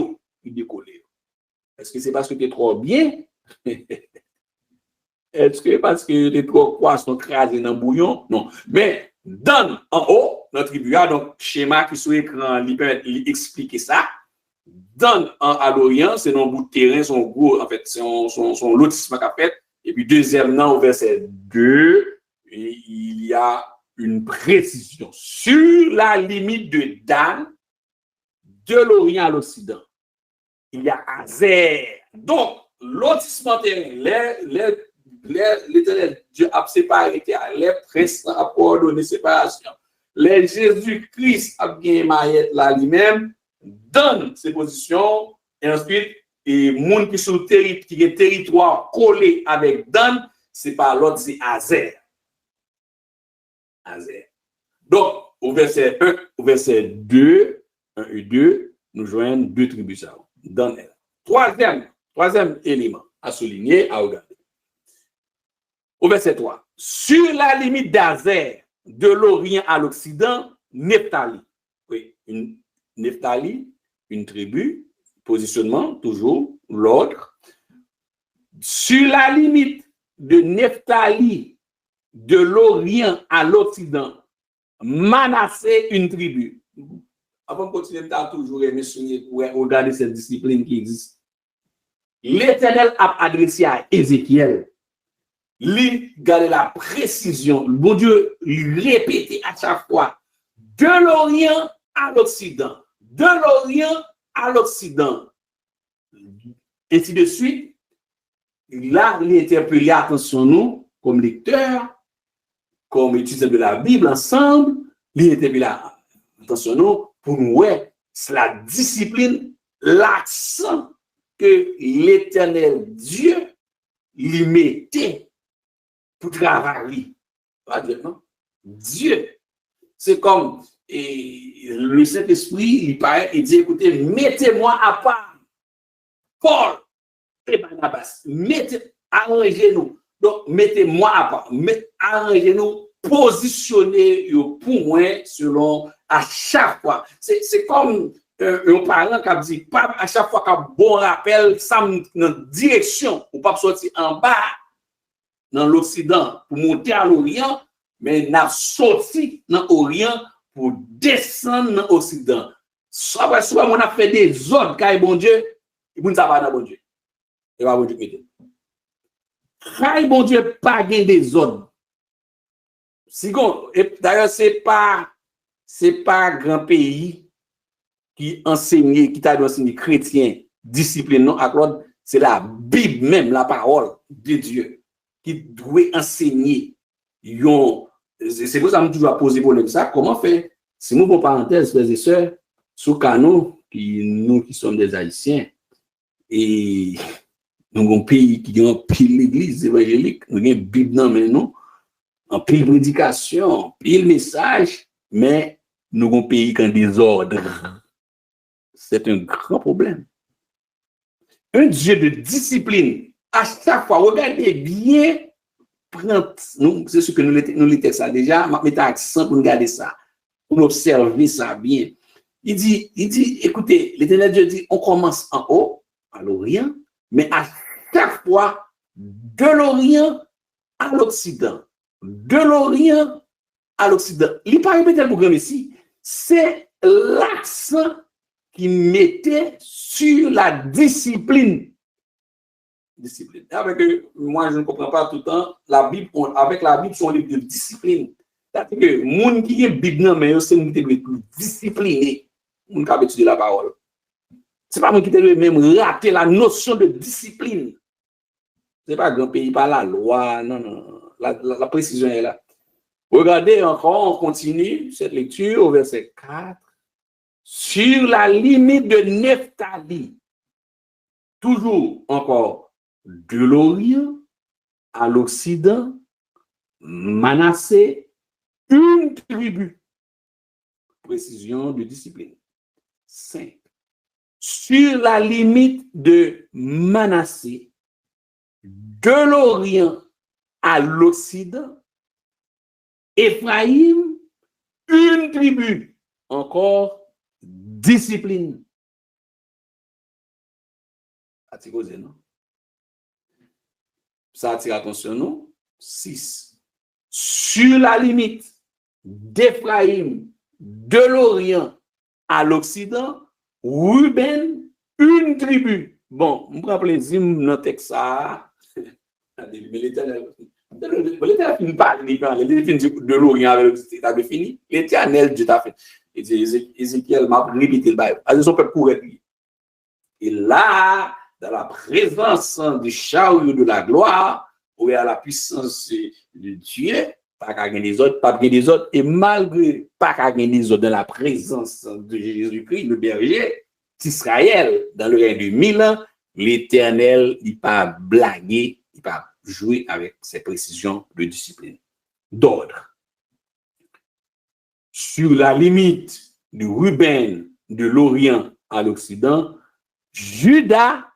est-ce que c'est parce que tu es trop bien est-ce que parce que tu es trop poisson crasé dans bouillon non mais dans en haut notre tribu donc schéma qui sur écran il explique ça dans à l'Orient c'est un bout de terrain son gros en fait son lotissement qu'a fait et puis deuxièmement au verset 2 il y a une précision sur la limite de Dan de l'Orient à l'Occident. Il y a Azer. Donc, lotissement terrain, l'éternel Dieu a séparé les princes a ordonné séparation. Les Jésus-Christ a bien maillet là lui-même donne ses positions et ensuite et monde qui sont qui est territoire collé avec Dan, c'est pas l'autre c'est Azer. Donc, au verset 1, au verset 2, 1 et 2, nous joignons deux tribus. Dans elle. Troisième élément à souligner, à regarder. Au verset 3, sur la limite d'Azer, de l'Orient à l'Occident, Nephtali. Oui, Nephtali, une tribu, positionnement, toujours, l'autre. Sur la limite de Nephtali, de l'Orient à l'Occident, Manassé, une tribu. Avant de continuer, tu toujours aimé regarder cette discipline qui existe. L'Éternel a adressé à Ézéchiel. Il garde la précision. Le bon Dieu, il répétait à chaque fois. De l'Orient à l'Occident. De l'Orient à l'Occident. Ainsi de suite. Là, il interpellé, attention, nous, comme lecteurs, comme étudiants de la Bible ensemble, il interpellé, attention, nous, pour nous, c'est la discipline, l'accent que l'Éternel Dieu lui mettait pour travailler. Pas Dieu, non? Dieu. C'est comme le Saint-Esprit, il dit, écoutez, mettez-moi à part Paul et Barnabas. Arrangez-nous. Donc, mettez-moi à part. Arrangez-nous, positionnez pour moi selon à chaque fois. C'est comme un parent qui a dit, pas à chaque fois qu'un bon rappel, ça dans direction, ou pas sortir en bas, dans l'Occident, pour monter à l'Orient, mais n'a sorti dans l'Orient pour descendre dans l'Occident. Soit on a fait des ordres, car bon Dieu, il ne va pas dans bon Dieu. Il va bon Dieu qui car bon Dieu, pas des ordres. D'ailleurs, c'est pas grand pays qui enseigne, qui t'a enseigné chrétien, discipline, non, à Claude, c'est la Bible même, la parole de Dieu, qui doit enseigner. C'est pour ça que je toujours poser problème ça. Comment faire? Si nous, pour parenthèse, frères et sœurs, sous canaux, nous qui sommes des Haïtiens, et nous avons un pays qui a un pile l'église évangélique, nous avons une Bible dans mais nous, un pile prédication, pile message, mais nous avons un pays qui est en désordre. C'est un grand problème. Un Dieu de discipline, à chaque fois, regardez bien, c'est ce que nous les textes ça déjà, je vais mettre accent pour nous garder ça, pour observer ça bien. Il dit, écoutez, l'Éternel Dieu dit, on commence en haut, à l'Orient, mais à chaque fois, de l'Orient à l'Occident. De l'Orient à l'Occident. Il n'est pas répété le programme ici, c'est l'accent qui mettait sur la discipline. Moi, je ne comprends pas tout le temps. Avec la Bible, c'est un livre de discipline. C'est-à-dire que les gens qui ont la Bible, mais c'est un livre plus discipliné. Les gens qui étudié la parole. Ce n'est pas moi qui ai même raté la notion de discipline. Ce n'est pas un grand pays, pas la loi. Non. La précision est là. Regardez encore, on continue cette lecture au verset 4. Sur la limite de Nephtali, toujours encore de l'Orient à l'Occident, Manassé, une tribu. Précision de discipline. 5. Sur la limite de Manassé, de l'Orient à l'Occident, Éphraïm, une tribu. Encore discipline. Non? Ça attire attention, non? 6. Sur la limite d'Éphraïm, de l'Orient à l'Occident, Ruben, une tribu. Bon, je me rappelle dans le texte ça. Mais l'Éternel finit par de l'Orient avec l'Occident, t'as fini. L'Éternel Dieu t'a fait. Et Ézéchiel m'a répété le bail. Alors, son peuple courait. Et là, dans la présence du chariot de la gloire, où il y a la puissance de Dieu, pas qu'à gagner des autres, pas gagner des autres, et malgré pas qu'à gagner des autres dans la présence de Jésus-Christ, le berger d'Israël, dans le règne de 1000 ans, l'Éternel, il pas blaguer, il pas jouer avec ses précisions de discipline, d'ordre. Sur la limite de Ruben, de l'Orient à l'Occident, Juda,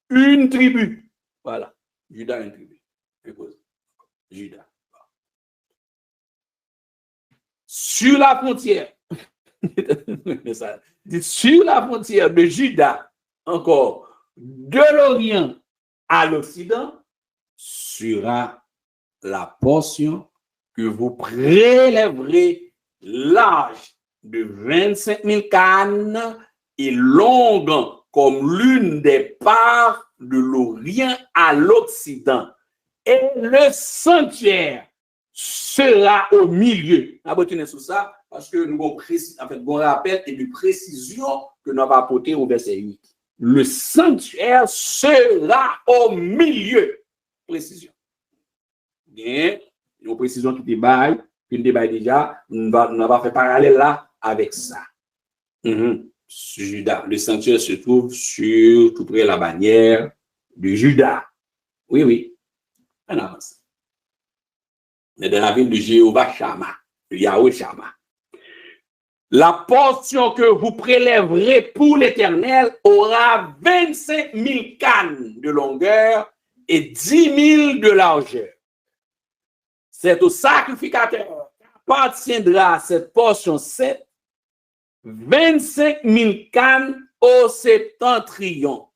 une tribu. Voilà. Juda, une tribu. Juda. Sur la frontière, sur la frontière de Juda, encore, de l'Orient à l'Occident, sera la portion que vous prélèverez large de 25 000 cannes et longue comme l'une des parts de l'Orient à l'Occident. Et le sanctuaire sera au milieu. Abonnez sur ça parce que nous avons bon rappel et de précision que nous avons apporté au verset 8. Le sanctuaire sera au milieu. Précision. Bien, une précision qui débaille, une débaille déjà, nous va faire parallèle là avec ça. Juda, le sanctuaire se trouve sur tout près de la bannière de Juda. Oui. On avance. Mais dans la ville de Jéhovah Shammah, de Yahweh Shammah. La portion que vous prélèverez pour l'Éternel aura 25 000 cannes de longueur et 10 000 de largeur. C'est au sacrificateur qu'appartiendra cette portion 7 25 000 cannes au septentrion,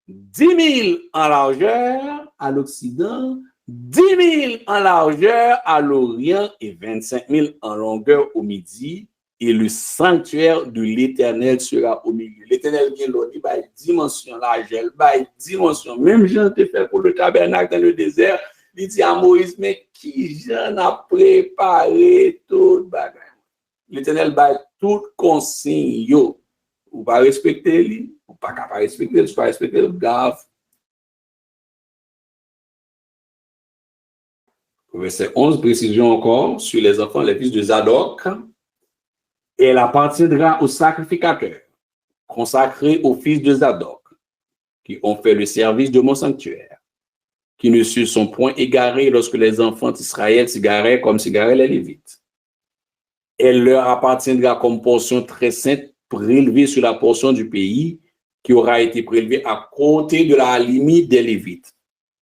10 000 en largeur à l'Occident, 10 000 en largeur à l'Orient et 25 000 en longueur au Midi. Et le sanctuaire de l'Éternel sera au milieu. L'Éternel vient l'autre, il va dimension largeur, il va dimension. Même Jean te fait pour le tabernacle dans le désert. Il dit à Moïse, mais qui j'en a préparé tout bagage. L'Éternel va tout consigne. Yo, ou pas respecter lui, ou pas capable respecter, ou pas respecter le grave. Verset 11, précision encore sur les enfants, les fils de Zadok. Elle appartiendra aux sacrificateurs, consacrés aux fils de Zadok, qui ont fait le service de mon sanctuaire, qui ne se sont point égarés lorsque les enfants d'Israël s'égaraient comme s'égaraient les Lévites. Elle leur appartiendra comme portion très sainte prélevée sur la portion du pays qui aura été prélevée à côté de la limite des Lévites.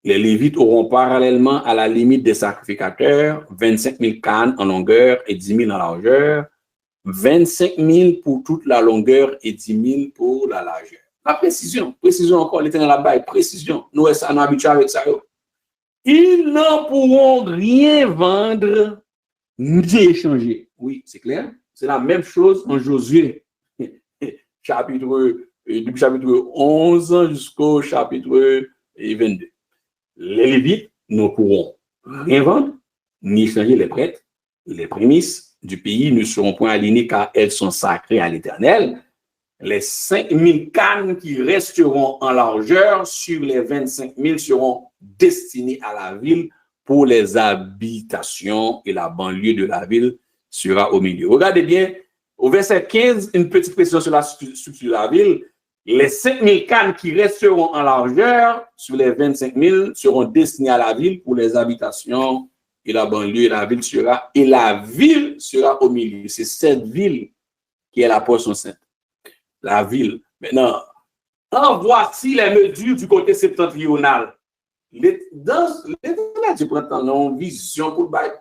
Les Lévites auront parallèlement à la limite des sacrificateurs 25 000 cannes en longueur et 10 000 en largeur, 25 000 pour toute la longueur et 10 000 pour la largeur. La précision encore, l'Éternel là-bas, précision. Nous sommes habitués avec ça. Ils n'en pourront rien vendre ni échanger. Oui, c'est clair. C'est la même chose en Josué, du chapitre 11 jusqu'au chapitre 22. Les Lévites ne pourront rien vendre ni échanger les prêtres, les prémices du pays ne seront point alignées car elles sont sacrées à l'Éternel. Les 5 000 cannes qui resteront en largeur sur les 25 000 seront destinées à la ville pour les habitations et la banlieue de la ville sera au milieu. Regardez bien, au verset 15, une petite précision sur la structure de la ville. Les 5 000 cannes qui resteront en largeur sur les 25 000 seront destinées à la ville pour les habitations et la banlieue, la ville sera au milieu. C'est cette ville qui est la portion sainte. La ville. Maintenant, en voici les mesures du côté septentrional. Je prends une vision pour le bail.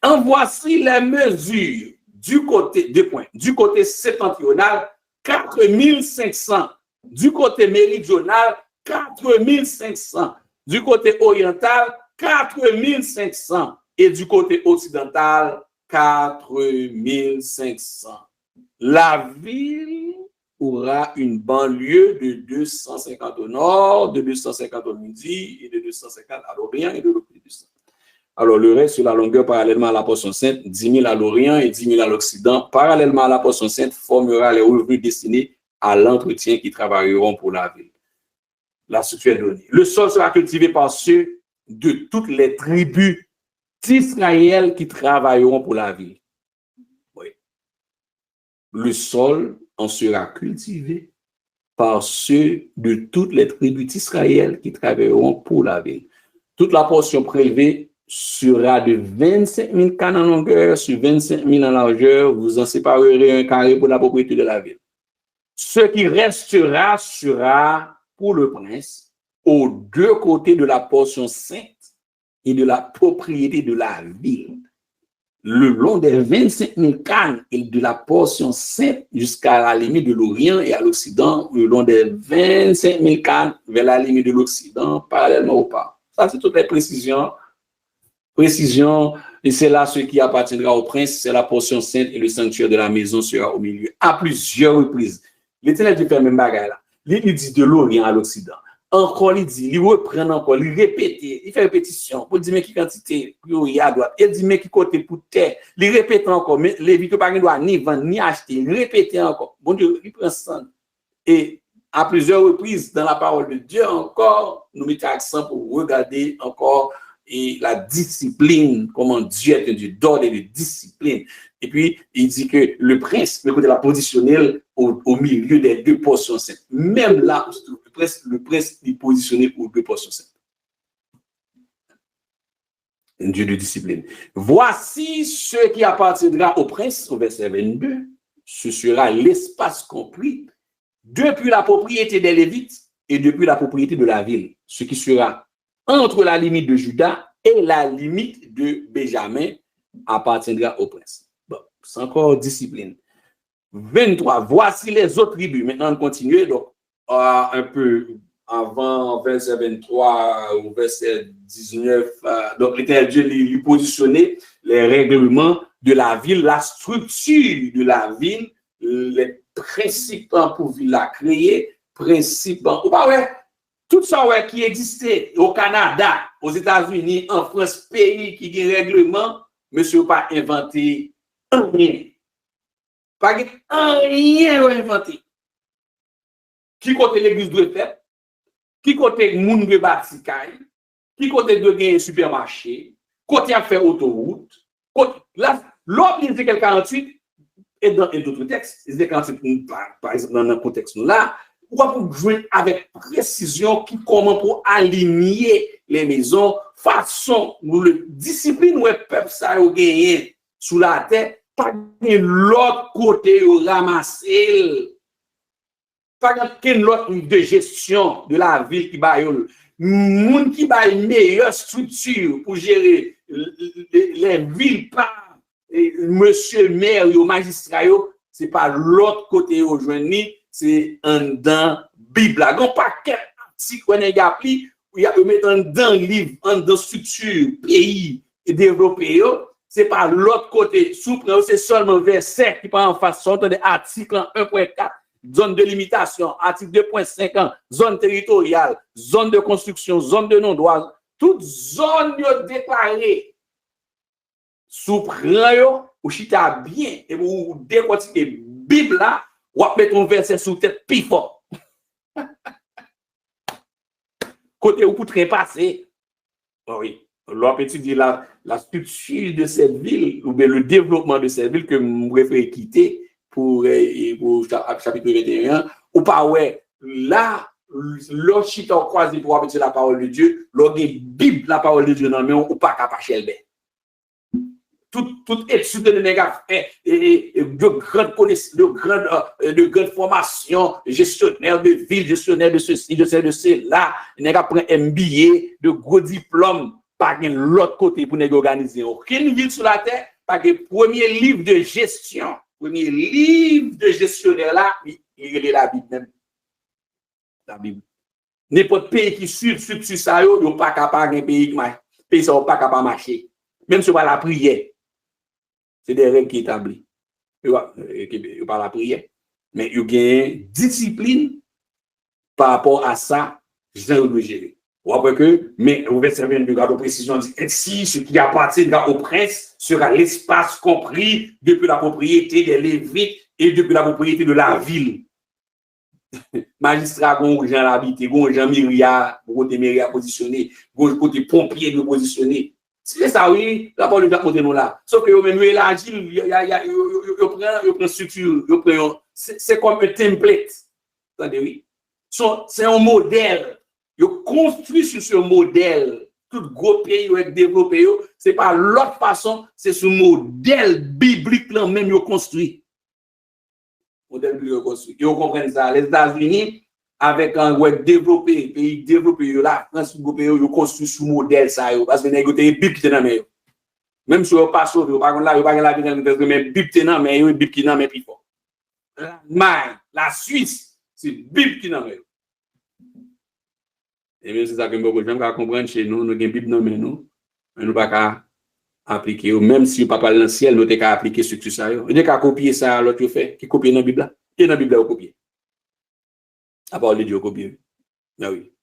En voici les mesures du côté septentrional, 4500. Du côté méridional, 4500. Du côté oriental, 4500 et du côté occidental, 4500. La ville aura une banlieue de 250 au nord, de 250 au midi et de 250 à l'orient et de l'autre côté du centre. Alors, le reste sur la longueur parallèlement à la portion sainte, 10 000 à l'orient et 10 000 à l'occident, parallèlement à la portion sainte, formera les revenus destinés à l'entretien qui travailleront pour la ville. La structure est donnée. Le sol sera cultivé par ceux de toutes les tribus d'Israël qui travailleront pour la ville. Oui. Le sol en sera cultivé par ceux de toutes les tribus d'Israël qui travailleront pour la ville. Toute la portion prélevée sera de 25 000 cannes en longueur sur 25 000 en largeur. Vous en séparerez un carré pour la propriété de la ville. Ce qui restera sera pour le prince aux deux côtés de la portion sainte et de la propriété de la ville, le long des 25 000 cannes et de la portion sainte jusqu'à la limite de l'Orient et à l'Occident, le long des 25 000 cannes vers la limite de l'Occident, parallèlement au pas. Ça, c'est toutes les précisions, et c'est là ce qui appartiendra au prince, c'est la portion sainte et le sanctuaire de la maison sera au milieu. À plusieurs reprises, l'Éternel dit fait même bagaille là. Il dit de l'Orient à l'Occident. Encore, il dit, il reprend encore, il répète, il fait répétition pour dire mais qui quantité, il y a à droite, il dit mais qui côté pour terre, il répète encore, mais les vies ne doivent ni vendre, ni acheter, il répète encore. Bon Dieu, il prend ça. Et à plusieurs reprises, dans la parole de Dieu encore, nous mettons accent pour regarder encore et la discipline, comment Dieu est un Dieu d'ordre et de discipline. Et puis, il dit que le prince, le côté la positionnel au milieu des deux portions saintes. Même là, le prince est positionné aux deux portions saintes. Un Dieu de discipline. Voici ce qui appartiendra au prince, au verset 22. Ce sera l'espace compris depuis la propriété des Lévites et depuis la propriété de la ville. Ce qui sera entre la limite de Juda et la limite de Benjamin appartiendra au prince. Bon, c'est encore discipline. 23. Voici les autres tribus. Maintenant, on continue. Donc, un peu avant verset 23 ou verset 19. Donc, l'Éternel Dieu lui positionnait les règlements de la ville, la structure de la ville, les principes pour ville la créer, principes. Ouais, tout ça ouais, qui existait au Canada, aux États-Unis, en France, pays qui ont règlement, monsieur pas inventé rien. Pas rien inventé. Qui côté l'église doit faire? Qui côté moun doit bâtir caille? Qui côté doit gagner supermarché? Côté a fait autoroute? Là, l'autre Ézéchiel 48 et dans d'autres textes, Ézéchiel 48 par exemple dans le contexte là, on va jouer avec précision qui comment pour aligner les maisons façon où le discipline où le peuple ça a gagné sous la terre, pas de l'autre côté au ramasser. Pas qu'une autre de gestion de la ville qui va moun qui va une meilleure structure pour gérer les villes par monsieur maire ou magistrat, c'est pas l'autre côté aujourd'hui, c'est un dans Bible. Donc pas quel article on a appris ou il y a mettre dans livre, dans structure pays et développé, c'est pas l'autre côté. C'est seulement verset qui prend en face de l'article 1.4. Zone de limitation, article 2.5, zone territoriale, zone de construction, zone de non-droit, toute zone déclarée sous prend ou chita bien et vous décortiquez Bible là, ou mettre un verset sous tête plus fort. Côté où pour trépasser. Oui, l'on peut étudier la structure de cette ville ou bien le développement de cette ville que vous préférez quitter. Pour chapitre 21, ou pas ouais, là, l'autre chita croisé pour appeler la parole de Dieu, l'autre Bible, la parole de Dieu, non, mais ou pas capable de toute étude de négatif, de grandes formations, gestionnaire de ville, gestionnaire de ceci, de cela, négatif prend MBA, de gros diplômes, pas de l'autre côté pour organiser aucune ville sur la terre, pas de premier livre de gestion. Premier livre de gestionnaire là, il est la Bible même. La Bible. N'importe pays qui suit ça, il n'est pas capable de pays ça n'est pas capable de marcher. Même si on va la prière. C'est des règles qui établies. Il n'y a pas la prière. Mais il y a une discipline par rapport à ça, je dois gérer. Ou après que, mais au verset 22, garde précision, dit ainsi, ce qui appartient au prince sera l'espace compris depuis la propriété des Lévites et depuis la propriété de la ville. Magistrat, gon gens l'habiter, gon gens Myria, côté Myria positionné, gon côté pompier de positionné. C'est ça, oui, la parole de côté nous là. Sauf que yo même élargi, il prend structure, c'est comme un template. Attendez, oui. C'est un modèle. Ils construit sur ce modèle. Tout gros pays qui développé, ce n'est pas l'autre façon, c'est ce modèle biblique là même qu'ils construit. Modèle biblique construit. Ils comprennent ça. Les États-Unis, avec un web développé, pays développé, la France, ils construit ce modèle ça. Parce que les Bible qui est dans le même si on pas sauvé, par contre là, ils pas la Bible, mais Bible qui est dans le Bible qui est dans le plus fort. La Suisse, c'est Bible qui est dans le et bien, c'est ça que beaucoup de gens comprennent chez nous, nous avons une Bible dans nous, mais nous ne pouvons pas appliquer. Même si nous ne pouvons pas dans le ciel, nous avons qu'à appliquer ce que ça. Nous avons qu'à copier ça à l'autre fait, qui copie dans la Bible là. Et dans la Bible là, vous copiez. À part de Dieu, copier. Ah oui.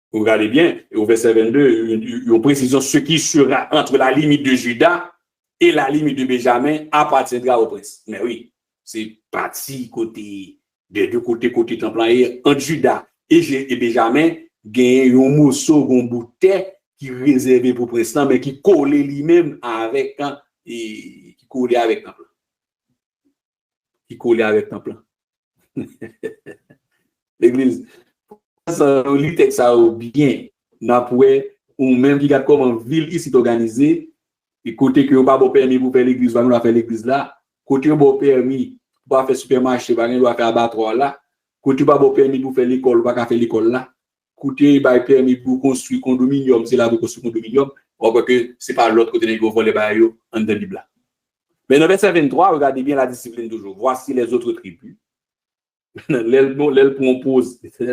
Vous regardez bien, au verset 22, il y a une précision, ce qui sera entre la limite de Juda et la limite de Benjamin appartiendra au prince. Mais oui, c'est parti côté, des deux côtés, côté templier, entre Juda et Benjamin. Gagne un morceau un bout de terre qui est réservé pour président mais qui colle lui-même avec et qui colle avec un plan. Qui colle avec un plan. L'église ça lit texte ça bien n'a poué ou même qui regarde comment ville ici organisée et côté que pas bon permis pour faire l'église va nous faire l'église là côté bon permis pour faire supermarché va nous faire abattoir là côté pas bon permis pour faire l'école pas faire l'école là côté ba permis pour construire condominium c'est là pour construire condominium on voit que c'est pas l'autre côté de voler ba yo en de Bible. Mais dans verset 23, regardez bien la discipline toujours. Voici les autres tribus. L'Éternel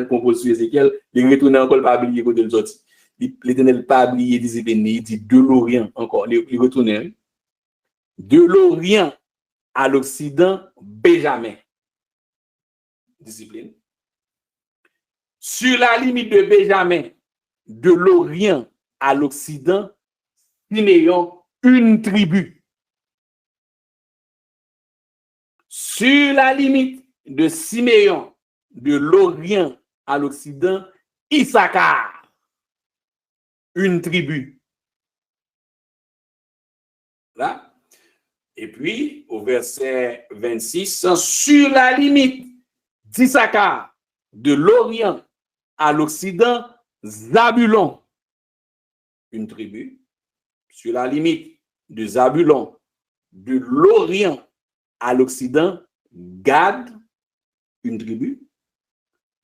propose sur Ézéchiel, il retourne encore pas oublier côté le sorti. L'Éternel pas oublié discipline, il dit de l'Orient encore, il retourne. De l'Orient à l'Occident, Benjamin. Discipline. Sur la limite de Benjamin, de l'Orient à l'Occident, Siméon, une tribu. Sur la limite de Siméon, de l'Orient à l'Occident, Issachar, une tribu. Là. Et puis, au verset 26, sur la limite d'Issachar, de l'Orient à l'Occident, Zabulon, une tribu. Sur la limite de Zabulon, de l'Orient à l'Occident, Gad, une tribu.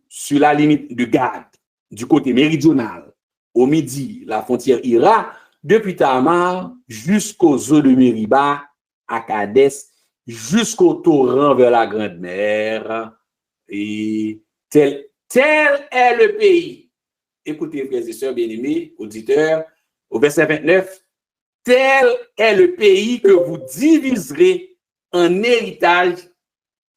Sur la limite de Gad, du côté méridional, au midi, la frontière ira depuis Tamar jusqu'aux eaux de Mériba, à Kadès, jusqu'au torrent vers la Grande Mer. Et tel est le pays. Écoutez, frères et sœurs bien-aimés, auditeurs, au verset 29, tel est le pays que vous diviserez en héritage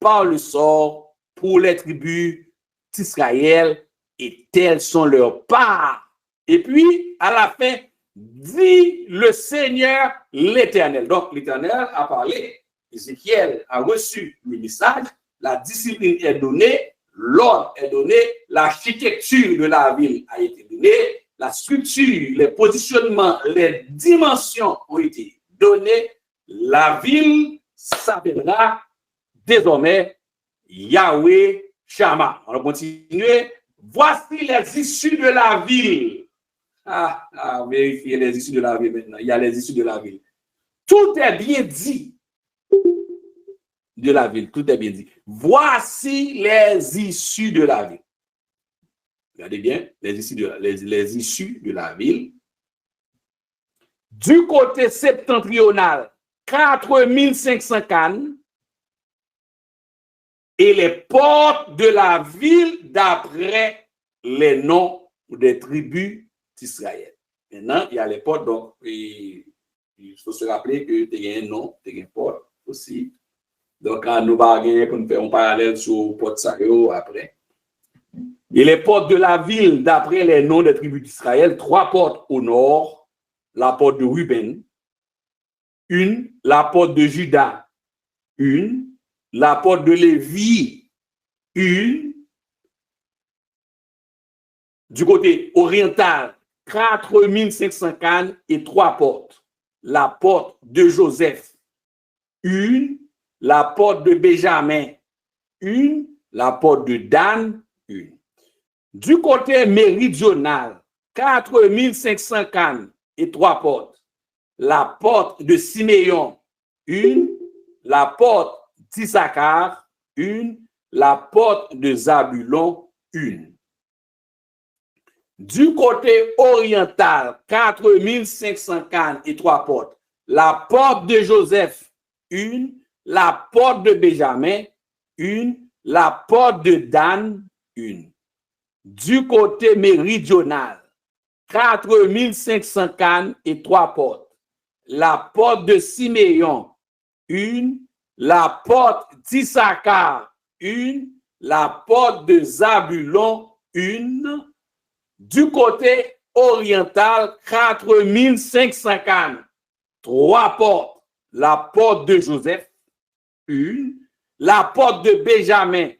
par le sort pour les tribus d'Israël, et telles sont leurs parts. Et puis, à la fin, dit le Seigneur l'Éternel. Donc, l'Éternel a parlé, Ézéchiel a reçu le message, la discipline est donnée, l'ordre est donné, l'architecture de la ville a été donnée, la structure, les positionnements, les dimensions ont été données. La ville s'appellera désormais Yahweh Shammah. On va continuer. Voici les issues de la ville. Vérifiez les issues de la ville maintenant. Il y a les issues de la ville. Tout est bien dit de la ville. Tout est bien dit. Voici les issues de la ville. Regardez bien, les issues de la ville. Du côté septentrional, 4500 cannes. Et les portes de la ville d'après les noms des tribus d'Israël. Maintenant, il y a les portes, donc il faut se rappeler que tu as un nom, tu as une porte aussi. Donc, quand nous allons faire un parallèle sur porte Sayo après. Et les portes de la ville d'après les noms des tribus d'Israël, 3 portes au nord, la porte de Ruben, une, la porte de Juda, une, la porte de Lévi, une, du côté oriental, 4500 cannes et 3 portes. La porte de Joseph, une, la porte de Benjamin, une, la porte de Dan, une. Du côté méridional, 4500 cannes et 3 portes. La porte de Siméon, une, la porte d'Issachar, une, la porte de Zabulon, une. Du côté oriental, 4500 cannes et 3 portes. La porte de Joseph, une, la porte de Benjamin, une, la porte de Dan, une. Du côté méridional, 4500 cannes et 3 portes. La porte de Siméon, une, la porte d'Issachar, une, la porte de Zabulon, une. Du côté oriental, 4500 cannes, 3 portes. La porte de Joseph, une, la porte de Benjamin,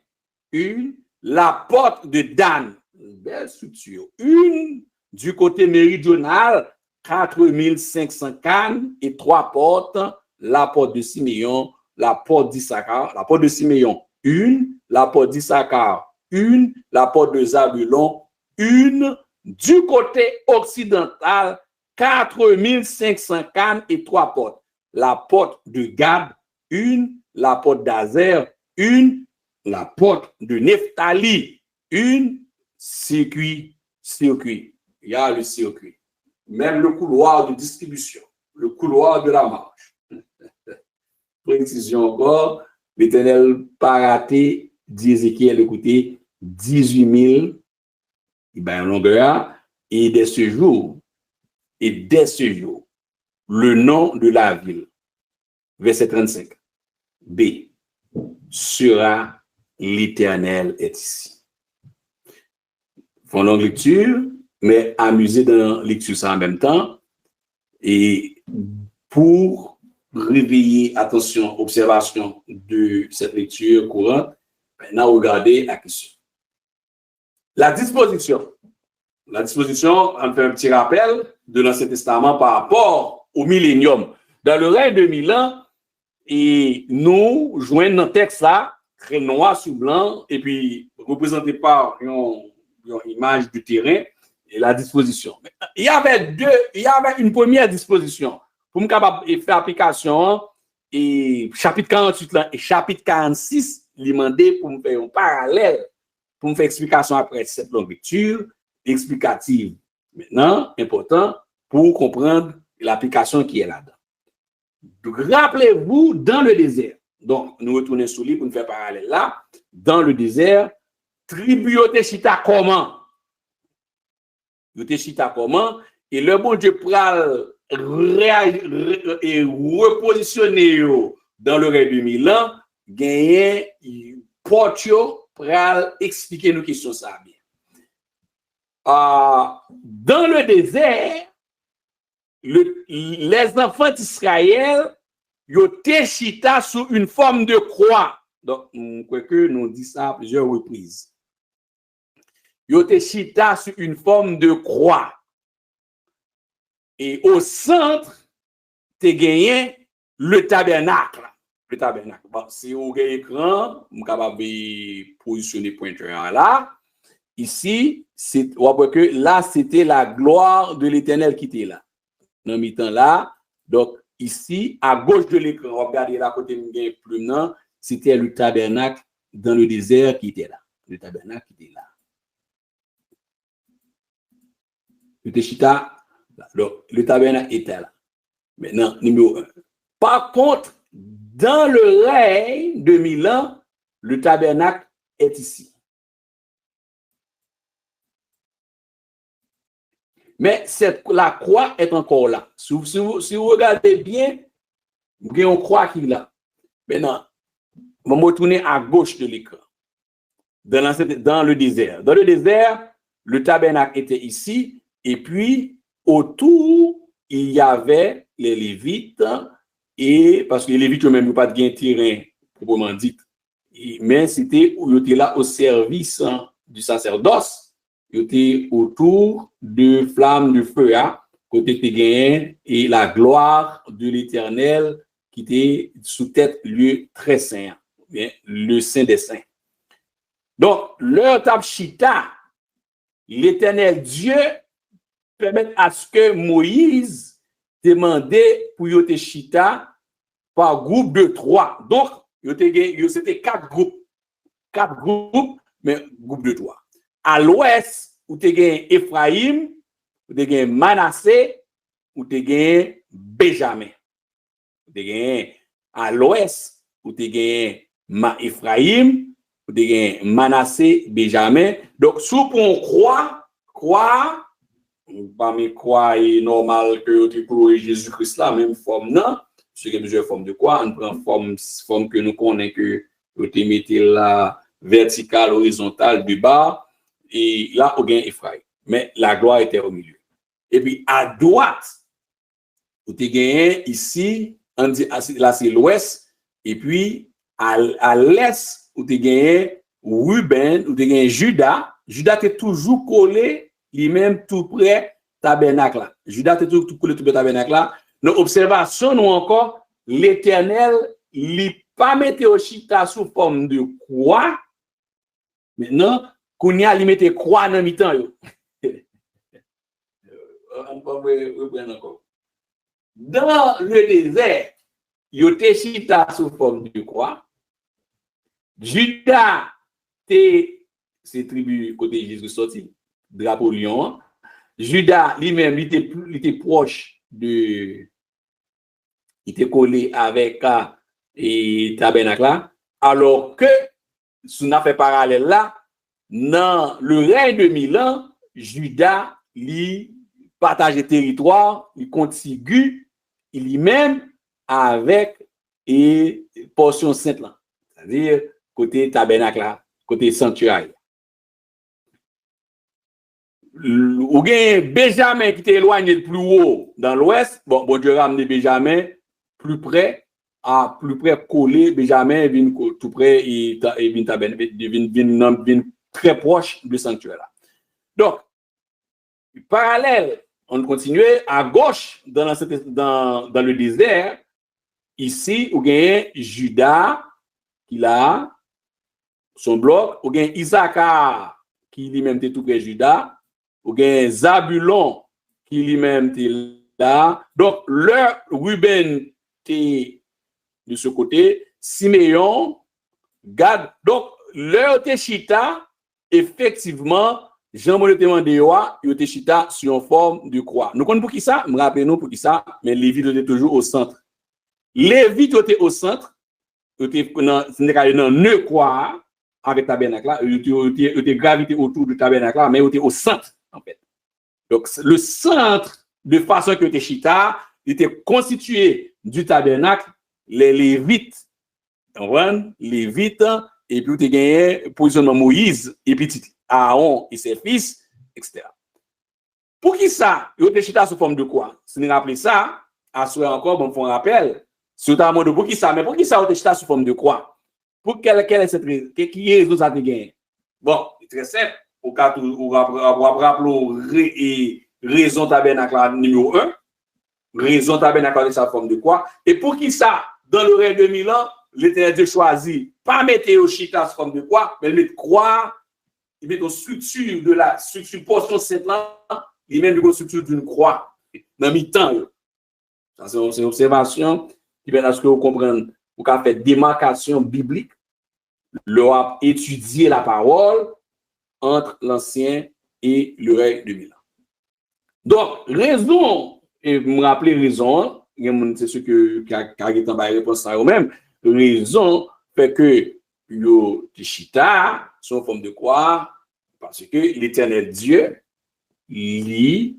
une, la porte de Dan, belle structure, une. Du côté méridional, 4500 cannes et 3 portes. La porte de Siméon, la porte d'Issachar, la porte de Siméon, une, la porte d'Issachar, une, la porte de Zabulon, une. Du côté occidental, 4500 cannes et 3 portes. La porte de Gad, une, la porte d'Azer, une, la porte de Nephtali, une, circuit. Il y a le circuit. Même le couloir de distribution, le couloir de la marche. précision encore, l'Éternel pas raté, dit Ézéchiel, écoutez, 18 000, en longueur, et dès ce jour, le nom de la ville, verset 35, B, sera l'Éternel est ici. Font longue lecture, mais amusez dans la lecture ça en même temps, et pour réveiller attention, observation de cette lecture courante, maintenant regardez la question. La disposition, on fait un petit rappel de l'Ancien Testament par rapport au millénium. Dans le règne de 1000 ans, et nous joignons un texte là, très noir sur blanc, et puis représenté par une image du terrain et la disposition. Il y avait une première disposition pour me capable de faire application et chapitre 48 là, et chapitre 46, il demandé pour me faire un parallèle, pour me faire explication après cette longue lecture explicative. Maintenant, important pour comprendre l'application qui est là-dedans. Donc, rappelez-vous, dans le désert, donc nous retournons sur lui pour nous faire parallèle là, dans le désert, tribu yote chita comment? Yote chita comment? Et le bon Dieu pral et repositionner dans le règne de 1000 ans, gagner portio pral expliquer nos questions ça bien. Dans le désert, les enfants d'Israël yote chita sous une forme de croix. Donc, que nous dit ça à plusieurs reprises. Yote chita sur une forme de croix. Et au centre, tu gagné le tabernacle. Le tabernacle. Bon, si vous avez écran, vous êtes capable de positionner pointeur là. Ici, là, c'était la gloire de l'Éternel qui était là. Dans mi-temps là. Donc, ici, à gauche de l'écran, regardez là, côté de plume, c'était le tabernacle dans le désert qui était là. Le tabernacle qui était là. Le tabernacle était là. Maintenant, numéro 1. Par contre, dans le règne de 1000 ans, le tabernacle est ici. Mais la croix est encore là. Si vous regardez bien, vous avez une croix qui est là. Maintenant, on va me retourner à gauche de l'écran. Dans le désert. Dans le désert, le tabernacle était ici. Et puis, autour, il y avait les Lévites. Et parce que les Lévites eux-mêmes n'ont pas de terrain, proprement dit. Mais c'était là au service du sacerdoce. Ils étaient autour de flammes de feu, côté de et la gloire de l'Éternel qui était sous tête lieu très saint, le Saint des Saints. Donc, leur tabchita, l'Éternel Dieu permet à ce que Moïse demandait pour yote chita par groupe de 3. Donc, c'était 4 groupes. 4 groupes, mais groupe de 3. À l'ouest, où tu as Ephraim, où tu as Manassé, où tu as Benjamin. À l'ouest, où tu as Ephraim, où tu as Manassé, Benjamin. Donc, sous on croit, parmi croix est normal que tu peux Jésus-Christ là, même forme, non? Parce qu'il y a plusieurs formes de quoi? On prend forme que nous connaissons que tu mettez la verticale, horizontale, du bas. Et là, on gagne Ephraim. Mais la gloire était au milieu. Et puis, à droite, vous avez gagné ici, on dit, là, c'est l'ouest. Et puis, à l'est, vous avez gagné Ruben, vous avez gagné Judas. Judas était toujours collé, lui-même tout près tabernacle là. Judas était tout collé tout près tabernacle là. Nos observations, nous encore, l'Éternel, il pas mettre au chita sous forme de croix. Maintenant, qu'on y a limité croix dans mi-temps. Dans le désert, il y a chita sous forme de croix. Judas, c'est tribu côté Jésus sorti, drapeau lion. Judas lui-même, il était proche de. Il était collé avec et tabernacle là, alors que, si on a fait parallèle là, dans le règne de 1000 ans, Juda, lui, partage le territoire, il contigu, il y même avec et portion sainte là. C'est-à-dire, côté tabernacle là, côté sanctuaire. Ou bien Benjamin qui était éloigné de plus haut dans l'ouest, bon Dieu a amené Benjamin plus près collé, Benjamin vient tout près et vient très proche du sanctuaire là. Donc, parallèle, on continue à gauche dans le désert, ici, ou bien Juda qui a son bloc, ou bien Issachar qui lui-même était tout près de Juda, ou bien Zabulon qui lui-même était là. Donc, le Ruben était de ce côté, Siméon, Gad. Donc, le Téchita, effectivement, Jean-Paul te demandé, il était chita sur une forme de croix. Nous connaissons pour qui ça? Me rappelez-nous pour qui ça? Mais Lévi était toujours au centre. Lévi était au centre, il était dans une croix avec tabernacle, il était gravité autour du tabernacle, mais il était au centre, en fait. Donc, le centre, de façon que était chita, était constitué du tabernacle, les Lévites, et puis tu as gagné positionnement Moïse, et puis Aaron et ses fils, etc. Pour qui ça? Il était chita sous forme de quoi? Si vous rappelez ça, à ce encore, bon, on rappelle, pour qui ça? Mais pour qui ça, il était chita sous forme de quoi? Pour quelle est cette raison? Qui est raison ça te gagne? Bon, c'est très simple. Au cas où rappeler raison tabernacle numéro 1, raison tabernacle de sa forme de quoi? Et pour qui ça? Dans le règne de 1000 ans, l'Éternel Dieu choisit, pas mettre au chita sous forme de quoi, mais mettre croix, il met une structure de la structure portion sainte là, il met une structure d'une croix dans mi-temps. Ça c'est une observation qui permet à ce que vous compreniez, vous avez fait démarcation biblique, leur étudier la parole entre l'ancien et le règne de 1000 ans. Donc, raison, et vous me rappelez raison, c'est ce que Kagetan va répondre à eux-mêmes, raison fait que le Tishita, son forme de quoi? Parce que l'Éternel Dieu, il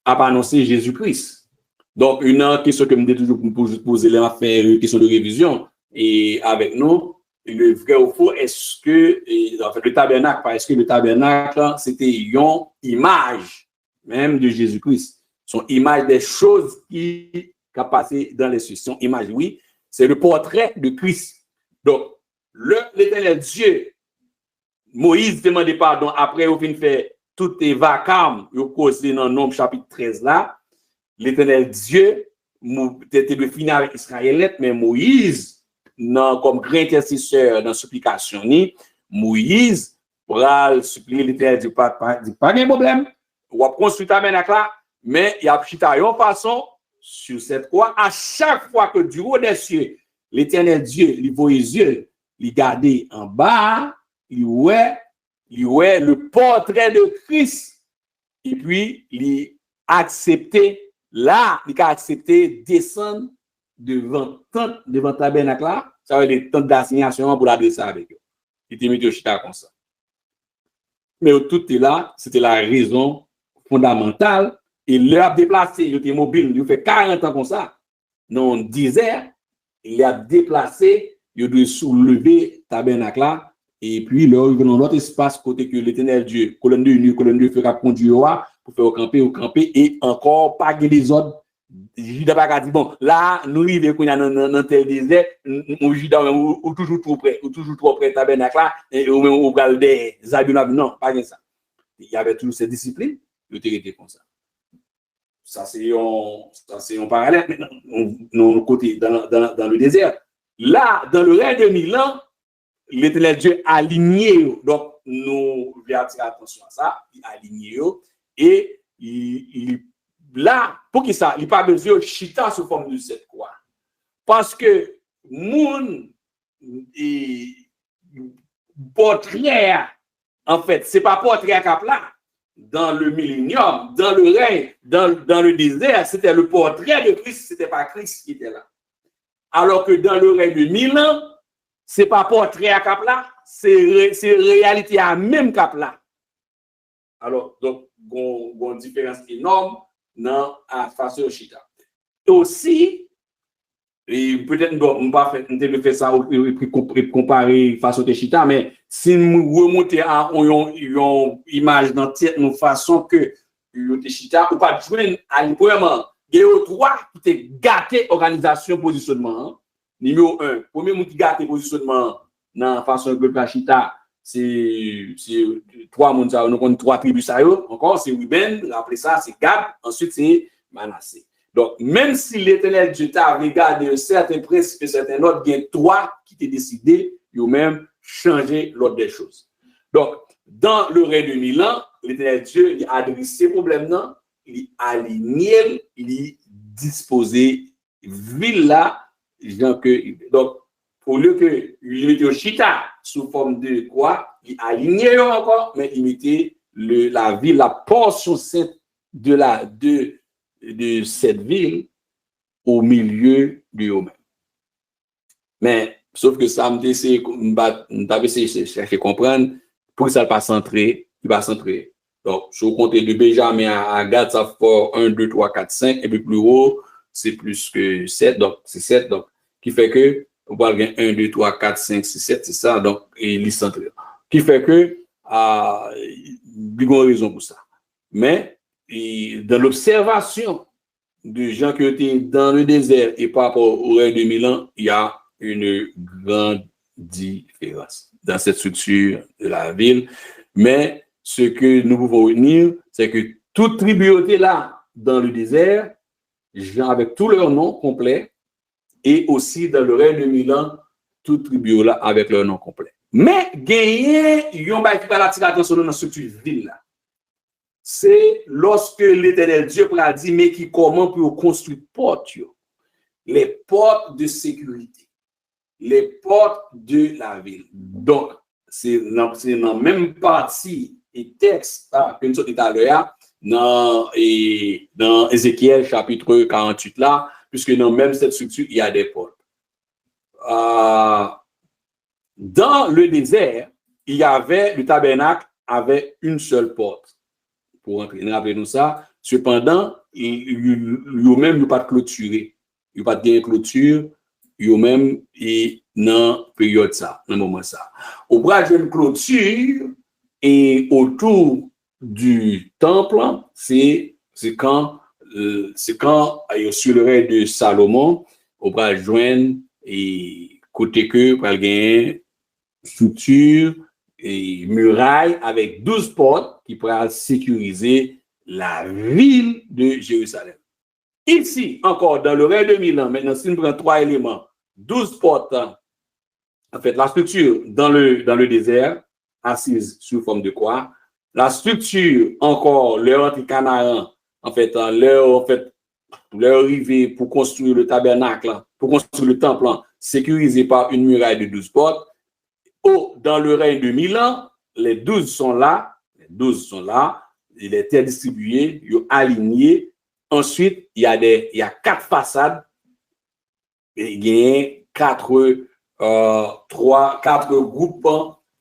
a annoncé Jésus-Christ. Donc, une question que je me dis toujours pour poser, là, faire une question de révision, et avec nous, le vrai ou faux, est-ce que, en fait, le tabernacle, parce que le tabernacle, c'était une image même de Jésus-Christ. Son image des choses qui ont passé dans les cieux. Son image, oui, c'est le portrait de Christ. Donc, l'Éternel Dieu, Moïse demande pardon après au fin fait tout est vacarme, il causé dans Nombre chapitre 13 là. L'Éternel Dieu était de finir avec Israël, mais Moïse, comme grand intercesseur dans la supplication, Moïse pourra supplier l'Éternel Dieu, pas de problème, on va construire ta tabernacle là, mais il y a une façon sur cette croix, à chaque fois que du haut des cieux, l'Éternel Dieu, il voit les yeux, il garde en bas, il voit le portrait de Christ, et puis il accepté là, il a accepté descendre devant tabernacle là, ça veut dire tente d'assignation pour l'adresser avec eux. Il était mis au chita comme ça. Mais tout est là, c'était la raison fondamentale. Et leur déplacé, il était mobile, il fait 40 ans comme ça. Dans le désert, il a déplacé, il doit soulever tabernacle là. Et puis, là, il y a un autre espace côté que l'Éternel Dieu, colonne de feu, a conduire pour faire au camper, et encore pas que les autres. Juda pas dit, bon, là, nous arrivons dans tel désert, Juda ou toujours trop près, tabernacle là, ou même au gal des Zabulon, non, pas comme ça. Il y avait toujours cette discipline, il était comme ça. Ça, c'est un parallèle, non, côté, dans le désert. Là, dans le règne de 1000 ans, l'Éternel Dieu aligné, donc nous devons attirer attention à ça, il aligné, et là, pour qui ça, il n'y a pas besoin de chita sous forme de cette croix. Parce que mon portrait, en fait, ce n'est pas portrait à cap là. Dans le millénium, dans le règne, dans le désert, c'était le portrait de Christ, ce n'était pas Christ qui était là. alors que dans le règne de 1000 ans, c'est pas portrait à cap là, c'est réalité à même cap là. Alors, donc, une différence énorme dans la façon de chita. Aussi, et peut-être on va faire ça et comparer façon de chita, mais si nous remontons à une image dans tête, une façon que le chita, ou pas joindre à premièrement, il y a trois qui te gâté organisation positionnement. Numéro 1, premier mot qui gâte positionnement dans la façon de la chita, c'est trois mondes, nous avons trois tribus, encore, c'est Ruben, après ça, c'est Gad, ensuite c'est Manassé. Donc, même si l'Éternel Dieu t'a regardé un certain principe et certain ordre, il y a trois qui t'ont décidé, ils ont même changé l'ordre des choses. Donc, dans le règne de 1000 ans, l'Éternel Dieu il a adressé ces problèmes-là, il a aligné, il a disposé, ville là, donc, au lieu que il mettait au chita sous forme de quoi, il a aligné encore, mais il mettait la ville, la portion sainte de cette ville au milieu de eux-mêmes. Mais, sauf que ça me chercher comprendre, pour que ça ne pas centrer, il va centrer. Donc, si vous comptez de Benjamin à Gad, ça fait 1, 2, 3, 4, 5, et puis plus haut, c'est plus que 7, donc c'est 7, donc, qui fait que, on va gagner 1, 2, 3, 4, 5, 6, 7, c'est ça, donc, et il est centré. Qui fait que, il y a une raison pour ça. Mais, dans l'observation de gens qui étaient dans le désert et par rapport au règne de 1000 ans, il y a une grande différence dans cette structure de la ville. Mais ce que nous pouvons retenir, c'est que toute tribu était là dans le désert, gens avec tous leurs noms complets, et aussi dans le règne de 1000 ans, toute tribu là avec leur nom complet. Mais gagner, il y a un qui va attirer l'attention dans cette ville là. C'est lorsque l'Éternel Dieu a dit, mais qui comment pour construire portes, les portes de sécurité, les portes de la ville. Donc, c'est dans la même partie et texte que nous sommes tout à l'heure, dans Ézéchiel chapitre 48 là, puisque dans même cette structure, il y a des portes. Dans le désert, il y avait le tabernacle avec une seule porte. Pour entrer, rappelez-nous ça. Cependant, ils-même n'ont pas clôturé. Ils n'ont pas de clôture. Ils-même, dans période ça, dans moment ça. Au bras d'une clôture et autour du temple, c'est quand sur le règne de Salomon, au bras joindre et côté que pour gagner structure et muraille avec 12 portes qui pourraient sécuriser la ville de Jérusalem. Ici, encore, dans le règne de 1000 ans, maintenant, si nous prenons trois éléments, 12 portes, en fait, la structure dans le désert, assise sous forme de quoi? La structure, encore, leur anti-Canaan, en fait, leur arrivée pour construire le tabernacle, pour construire le temple, sécurisé par une muraille de 12 portes. Dans le règne de 1000 ans, les 12 sont là, il est distribué, ils sont alignés. Ensuite, il y a 4 façades, et il y a 4 groupes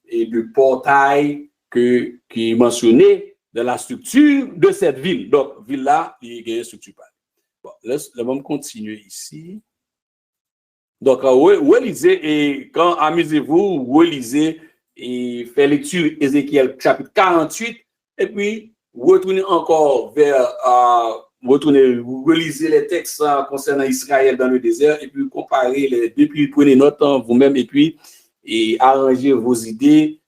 et de portails qui est mentionné dans la structure de cette ville. Donc, ville là, il y a une structure. Bon, là, on va continuer ici. Donc, relisez et quand amusez-vous, relisez et faites lecture Ézéchiel chapitre 48 et puis retournez encore relisez les textes concernant Israël dans le désert et puis comparez les deux, puis prenez note vous-même et puis arrangez vos idées,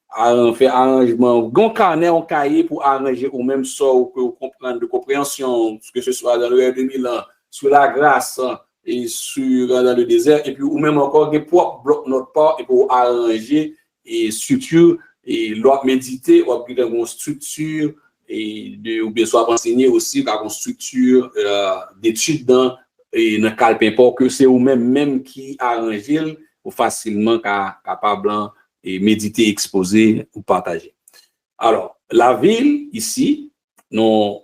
faire arrangement, gon carnet en cahier pour arranger au même sort que vous comprendre de compréhension, que ce soit dans le règne de 1000 ans, sur la grâce et dans le désert, et puis ou même encore des propres blocs notre part et pour arranger et structure et l'autre méditer ou bien une structure et ou bien soit enseigner aussi par une structure d'études dans et dans calpe import que c'est ou même qui arrange ou facilement capable et méditer, exposer ou partager. Alors la ville ici non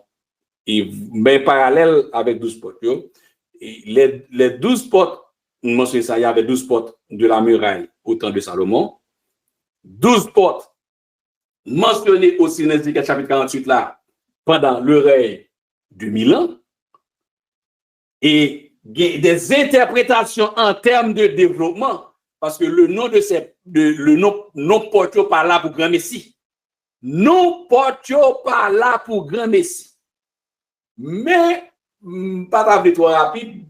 est bien parallèle avec 12 portes. Et les 12 portes nous mentionnons ça, il y avait 12 portes de la muraille au temps de Salomon. 12 portes mentionnées aussi dans Ézéchiel chapitre 48 là, pendant le règne de Milan. Et des interprétations en termes de développement, parce que le nom le nom porte par là pour grand Messie. Non porte par là pour grand Messie. Mais, pas trop rapide,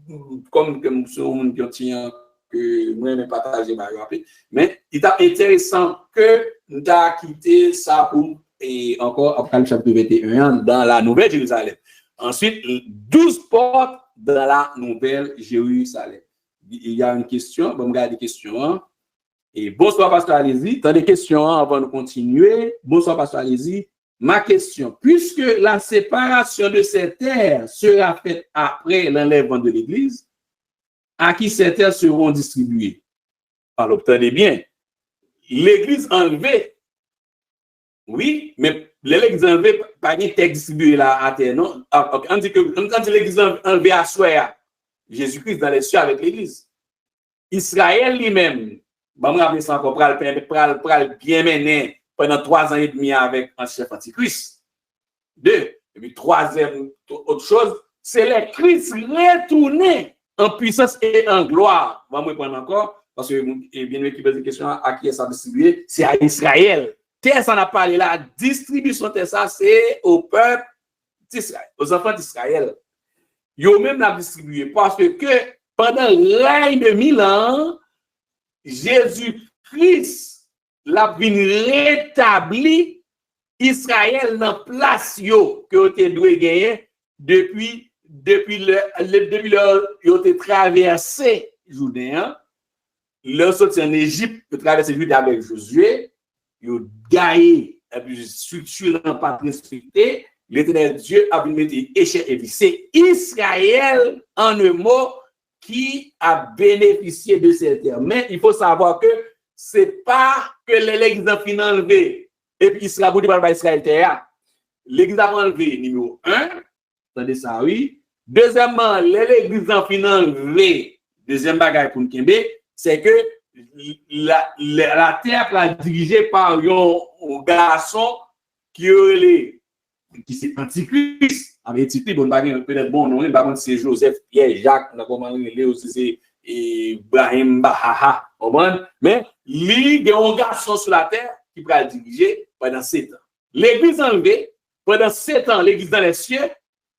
comme ce monde qui tient que moi je partager ma rapide, mais il est intéressant que nous avons quitté ça pour et encore Apocalypse chapitre 21 dans la Nouvelle Jérusalem. Ensuite, 12 portes dans la Nouvelle Jérusalem. Il y a une question, bon, regarde des questions. Et bonsoir, Pasteur Alési. T'as des questions avant de continuer. Bonsoir, Pasteur Alési. Ma question, puisque la séparation de ces terres sera faite après l'enlèvement de l'Église, à qui ces terres seront distribuées? Alors, obtenez bien. L'Église enlevée, oui, mais l'Église enlevée, pas une terre distribuée là à terre, non? On dit que quand l'Église enlevée à soi, Jésus-Christ dans les cieux avec l'Église. Israël lui-même, bon, on ça encore, pral bien mené pendant 3 ans et demi avec un chef antichrist. 2. Et puis, troisième, autre chose, c'est les Christ retournés en puissance et en gloire. On va me prendre encore, parce que, bien qui pose une question à qui est ça distribué, c'est à Israël. Terre, ça n'a pas parlé là, distribution de ça, c'est au peuple d'Israël, aux enfants d'Israël. Ils ont même la distribué parce que pendant le règne de 1000 ans, Jésus-Christ l'a rétabli Israël dans la place que vous avez gagné depuis ils ont traversé Jourdain, ils sont sortis en Égypte, ils ont traversé Jourdain avec Josué, ils ont gagné la structure en pas respectée. L'Éternel Dieu a mis échec et c'est Israël en un mot qui a bénéficié de cette terre. Mais il faut savoir que c'est pas que l'Église a fini enlevé et puis Israël a par Israël terre. L'Église a enlevé numéro 1, attendez ça oui. Deuxièmement, l'Église a fini enlevé. Deuxième bagage pour nous, c'est que la terre est dirigée par un garçon qui c'est antichrist avec titre bon bagage peut-être bon non pas c'est Joseph Pierre Jacques on a comment les aussi c'est Ibrahim Bahaha mais il y a un garçon sur la terre qui va diriger pendant 7 ans. L'église enlevée pendant 7 ans, l'église dans les cieux,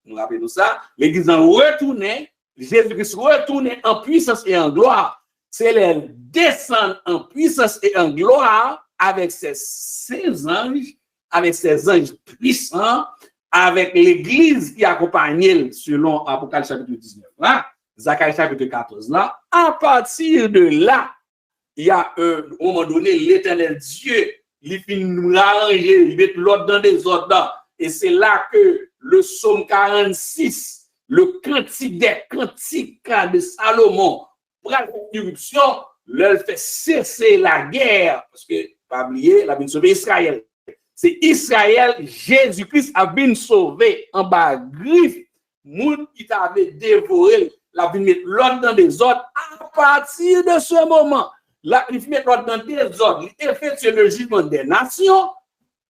nous rappelons ça, l'église en retourné, Jésus-Christ retourné en puissance et en gloire. C'est les descendre en puissance et en gloire avec ses anges, avec ses anges puissants, avec l'église qui accompagne selon Apocalypse chapitre 19, là, Zacharie chapitre 14, là. À partir de là, il y a un moment donné, l'Éternel Dieu, il finit nous arranger, il met l'ordre dans des ordres. Et c'est là que le psaume 46, le cantique des cantiques de Salomon, pour l'interruption, leur fait cesser la guerre. Parce que, pas oublier, la vie sauver Israël. C'est Israël, Jésus-Christ a bien sauvé en bas griffe, moun qui t'avait dévoré, la vie mettre l'ordre dans des ordres. À partir de ce moment, la vie met l'ordre dans des ordres, effectue le jugement des nations.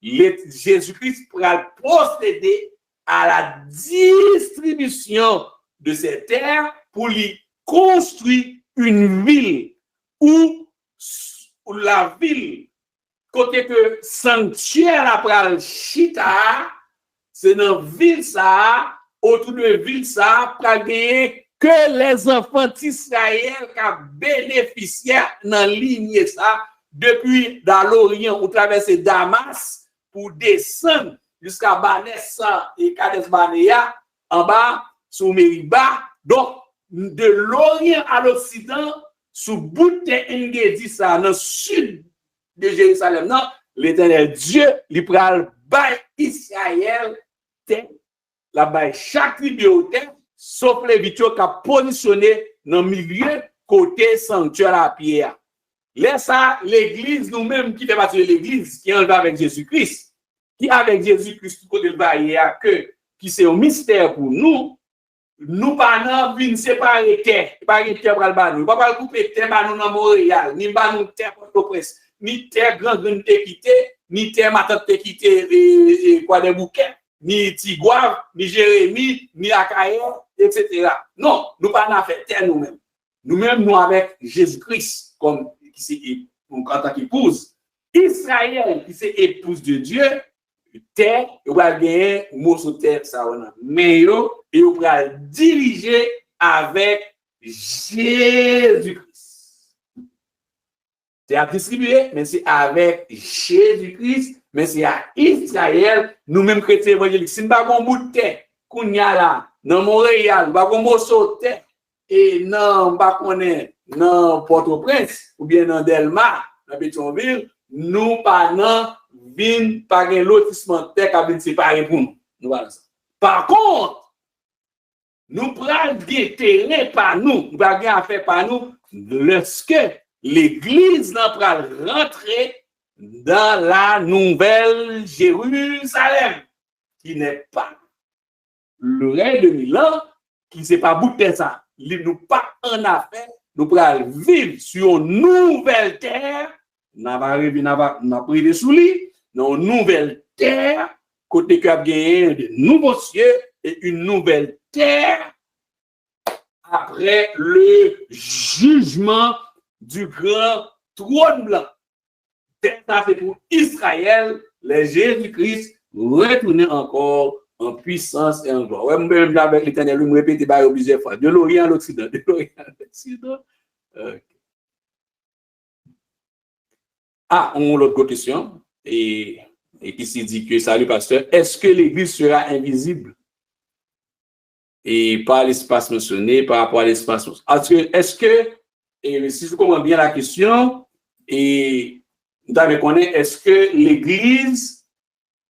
Jésus-Christ pourra procéder à la distribution de ces terres pour lui construire une ville où la ville, côté que sanctuaire après Chita, c'est dans ville ça, autour de ville ça, pour gagner que les enfants d'Israël qui ont bénéficié dans ligne ça depuis dans l'Orient ou traverser Damas pour descendre jusqu'à Banessa et Kades Barnea en bas sous Meriba. Donc de l'Orient à l'Occident sous bout de Ngedi ça dans le sud de Jérusalem. Non, l'Éternel Dieu lui pral bay Israël la bay chaque tribu sauf les vitaux qui a positionné dans le milieu côté sanctuaire à pierre. Laisse ça, l'église, nous-mêmes qui fait partie de l'église, qui est enlevée avec Jésus-Christ, qui avec Jésus-Christ, côté de barrière, qui c'est un mystère pour nous, nous pas nan vin séparer terre, pas terre pral ba nous, pas couper terre ba nous dans Montréal, ni ba nous terre Port-au-Prince, ni terre grand te quitté, ni terre Matante te quitté et quoi des bouquets, ni Tigouave, ni Jérémie, ni Akaye, etc. Non, nous pas n'a fait terre nous-mêmes. Nous-mêmes nous avec Jésus-Christ comme qui c'est en tant qu'épouse. Israël qui c'est épouse de Dieu, terre, il va gagner morceau terre ça mais yo et il va diriger avec Jésus-Christ. C'est à distribuer, mais c'est avec Jésus-Christ, mais c'est à Israël, nous-mêmes chrétiens évangéliques. Si nous n'avons pas un bout de terre, qu'on y a là, dans Montréal, nous n'avons pas un morceau de terre, et non, dans Port-au-Prince, ou bien dans Delmar, dans Pétionville, nous pas non vin par un lotissement de terre qui vient séparer pour nous. Voilà ça. Par contre, nous prenons des terrains par nous, nous pas rien à faire par nous, lorsque l'église n'a pas rentré dans la nouvelle Jérusalem, qui n'est pas le règne de Milan, qui ne s'est pas bouté ça. Nous pas en affaire, nous prenons vivre sur une nouvelle terre. N'a pris des souliers dans une nouvelle terre, côté qui a gagné de nouveaux cieux et une nouvelle terre après le jugement du grand trône blanc. Ça, c'est pour Israël, les Jésus-Christ, retourner encore en puissance et en gloire. Ouais, même avec l'Éternel, je me répète plusieurs fois. De l'Orient à l'Occident, de l'Orient à l'Occident. Ah, on a l'autre question, et qui s'est dit que, salut pasteur, est-ce que l'Église sera invisible? Et par l'espace mentionné, par rapport à l'espace mentionné. Est-ce que, et si je comprends bien la question, et vous avez connaît, est-ce que l'Église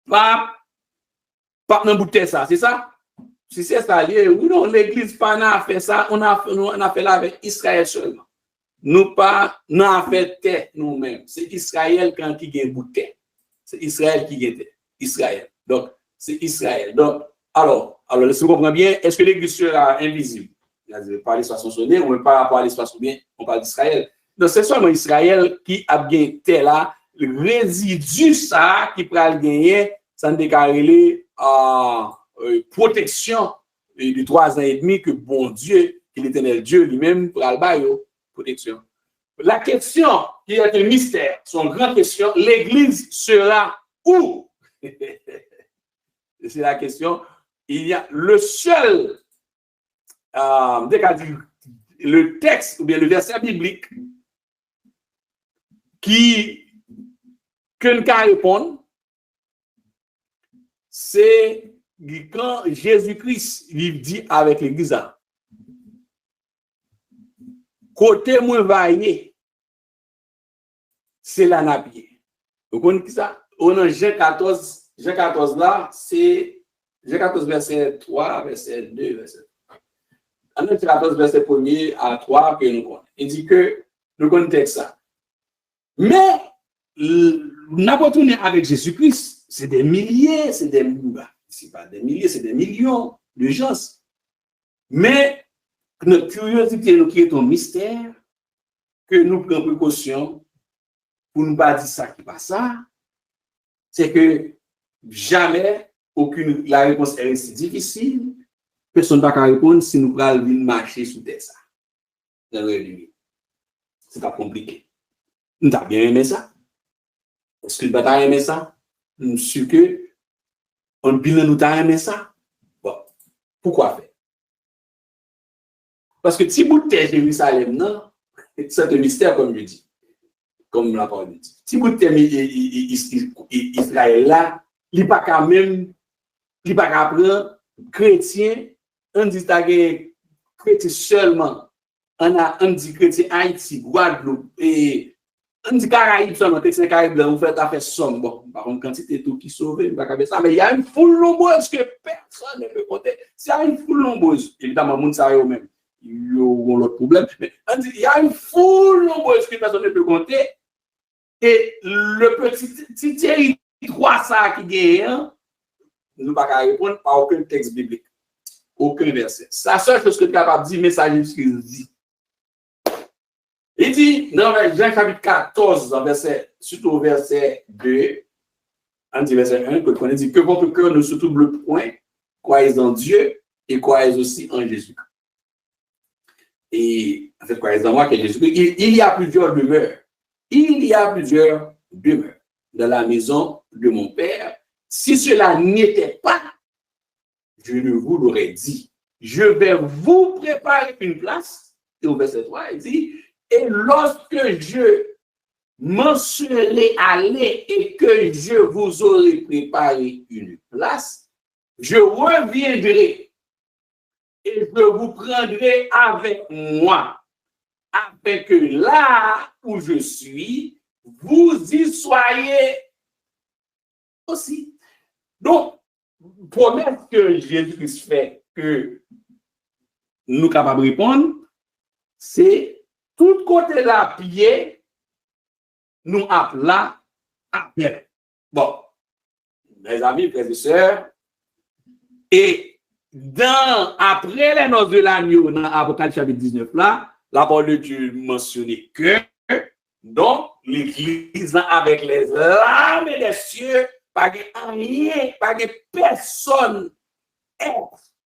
va dans bouteille ça, c'est ça? Si c'est ça, oui, non, l'Église pas n'a fait ça, on a fait là avec Israël seulement. Nous pas n'a fait terre nous-mêmes. C'est Israël qui gagne bouteille. C'est Israël qui gagne Israël. Donc, c'est Israël. Donc, alors, si vous comprenez bien, est-ce que l'Église sera invisible? Par l'espace sonné, on ne parle pas par l'espace ou bien, on parle d'Israël. Donc, c'est seulement Israël qui a gagné terre là, le résidu ça qui peut gagner, ça ne déclaré protection de 3 ans et demi que bon Dieu, que l'Éternel Dieu lui-même pour le protection. La question qui est un mystère, son grande question, l'Église sera où? C'est la question. Il y a le seul, le texte ou bien le verset biblique que nous pouvons répondre, c'est quand Jésus-Christ dit avec l'Église, côté moi vaillé, c'est la napier. Vous connaissez ça? On a Jean 14 là, c'est Jean 14 verset 3, verset 2, verset 3. En Jean 14 verset 1er à 3 que nous connaissons. Il dit que nous connaissons ça. Mais n'importe où avec Jésus-Christ, c'est des milliers, c'est pas des milliers, c'est des millions de gens. Mais notre curiosité, nous qui est un mystère, que nous prenons précaution pour ne pas dire ça qui passe ça, c'est que jamais la réponse est si difficile, personne ne va répondre si nous allons marcher sous terre ça. C'est pas compliqué. Nous avons bien aimé ça. Est-ce que nous avons aimé ça? Nous sommes sûrs que on bilan nous avons aimé ça. Bon, pourquoi faire? Parce que si vous êtes Jérusalem, non, c'est un mystère, comme je dis. Comme la parole dit. Si vous êtes Israël là, il n'y a pas quand même, il n'y a pas qu'à prendre chrétien, on dit chrétien seulement. On dit chrétien Haïti, Guadeloupe, et on dit Caraïbes seulement, c'est Caraïbes là, vous faites affaire somme. Bon, par contre, quantité tout qui sauve, mais il y a une foule nombreuse que personne ne peut compter. S'il y a une foule nombreuse, évidemment, moun sa yo même. Ils ont l'autre problème. Mais on dit, il y a une foule nombreuse que personne ne peut compter. Et le petit territoire ça qui gagne, nous ne pouvons pas répondre à aucun texte biblique. aucun verset. C'est la seule chose que tu es capable de dire, message de Jésus dit. Il dit, dans Jean chapitre 14, surtout au verset 2, on dit verset 1, qu'on dit que votre cœur ne se trouble point, croyez en Dieu et croyez aussi en Jésus. Et en fait, croyez en moi que Jésus. Il y a plusieurs demeures. Il y a plusieurs demeures dans la maison de mon Père. Si cela n'était pas, je ne vous l'aurais dit. Je vais vous préparer une place. Et au verset 3, il dit, et lorsque je m'en serai allé et que je vous aurai préparé une place, je reviendrai et je vous prendrai avec moi, afin que là où je suis, vous y soyez aussi. Donc, promesse que Jésus-Christ fait que nous sommes capables de répondre, c'est tout côté là pied, nous appelons à bien. Bon, mes amis, frères et sœurs, et après les noces de l'agneau, dans Apocalypse chapitre 19 là, la parole de Dieu mentionnait que, donc, l'Église avec les larmes des cieux, pas de rien, pas de personne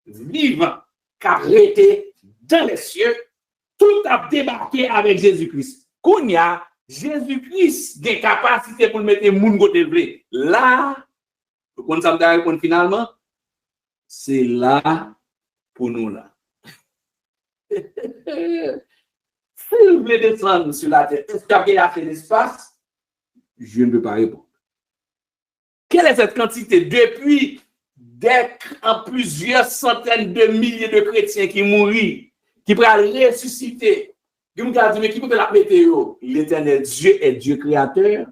vivant qui a arrêté dans les cieux, tout a débarqué avec Jésus-Christ. Qu'on y a Jésus-Christ des capacités pour mettre les gens côté vle. Là, quand ça me répondre finalement, c'est là pour nous là. Si vous voulez descendre sur la terre, est-ce qu'il y a assez d'espace? Je ne peux pas répondre. Quelle est cette quantité? Depuis en plusieurs centaines de milliers de chrétiens qui mourent, qui pourraient ressusciter, qui me dit, mais qui peut la météo? L'éternel Dieu est Dieu créateur.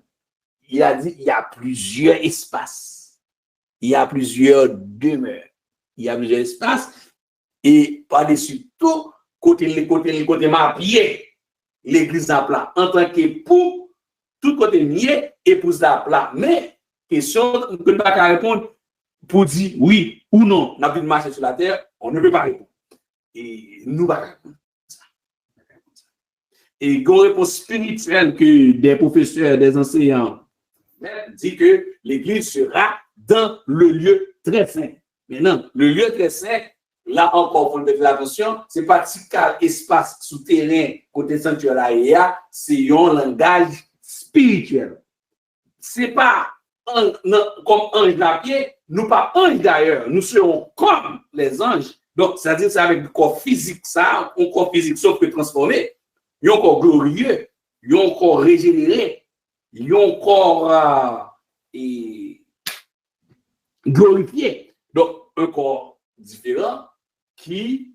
Il a dit, il y a plusieurs espaces. Il y a plusieurs demeures. Il y a plusieurs espaces. Et par-dessus tout, côté mapier, l'église à plat. En tant qu'époux, tout côté nié, épouse à plat. Mais, question que nous ne pouvons pas répondre pour dire oui ou non. Nous avons marché sur la terre, on ne peut pas répondre. Et nous ne pouvons pas répondre. Et une réponse spirituelle que des professeurs, des enseignants dit que l'église sera dans le lieu très saint. Maintenant, le lieu très saint, là encore, pour mettre l'attention, c'est pas typical espace souterrain côté sanctuaire là, c'est un langage spirituel. C'est pas comme ange à pied, nous pas ange d'ailleurs, nous serons comme les anges. Donc, c'est-à-dire c'est avec le corps physique, ça, un corps physique sauf que transformé, il y a un corps glorieux, il y a un corps régénéré, il y a un corps glorifié. Donc, un corps différent qui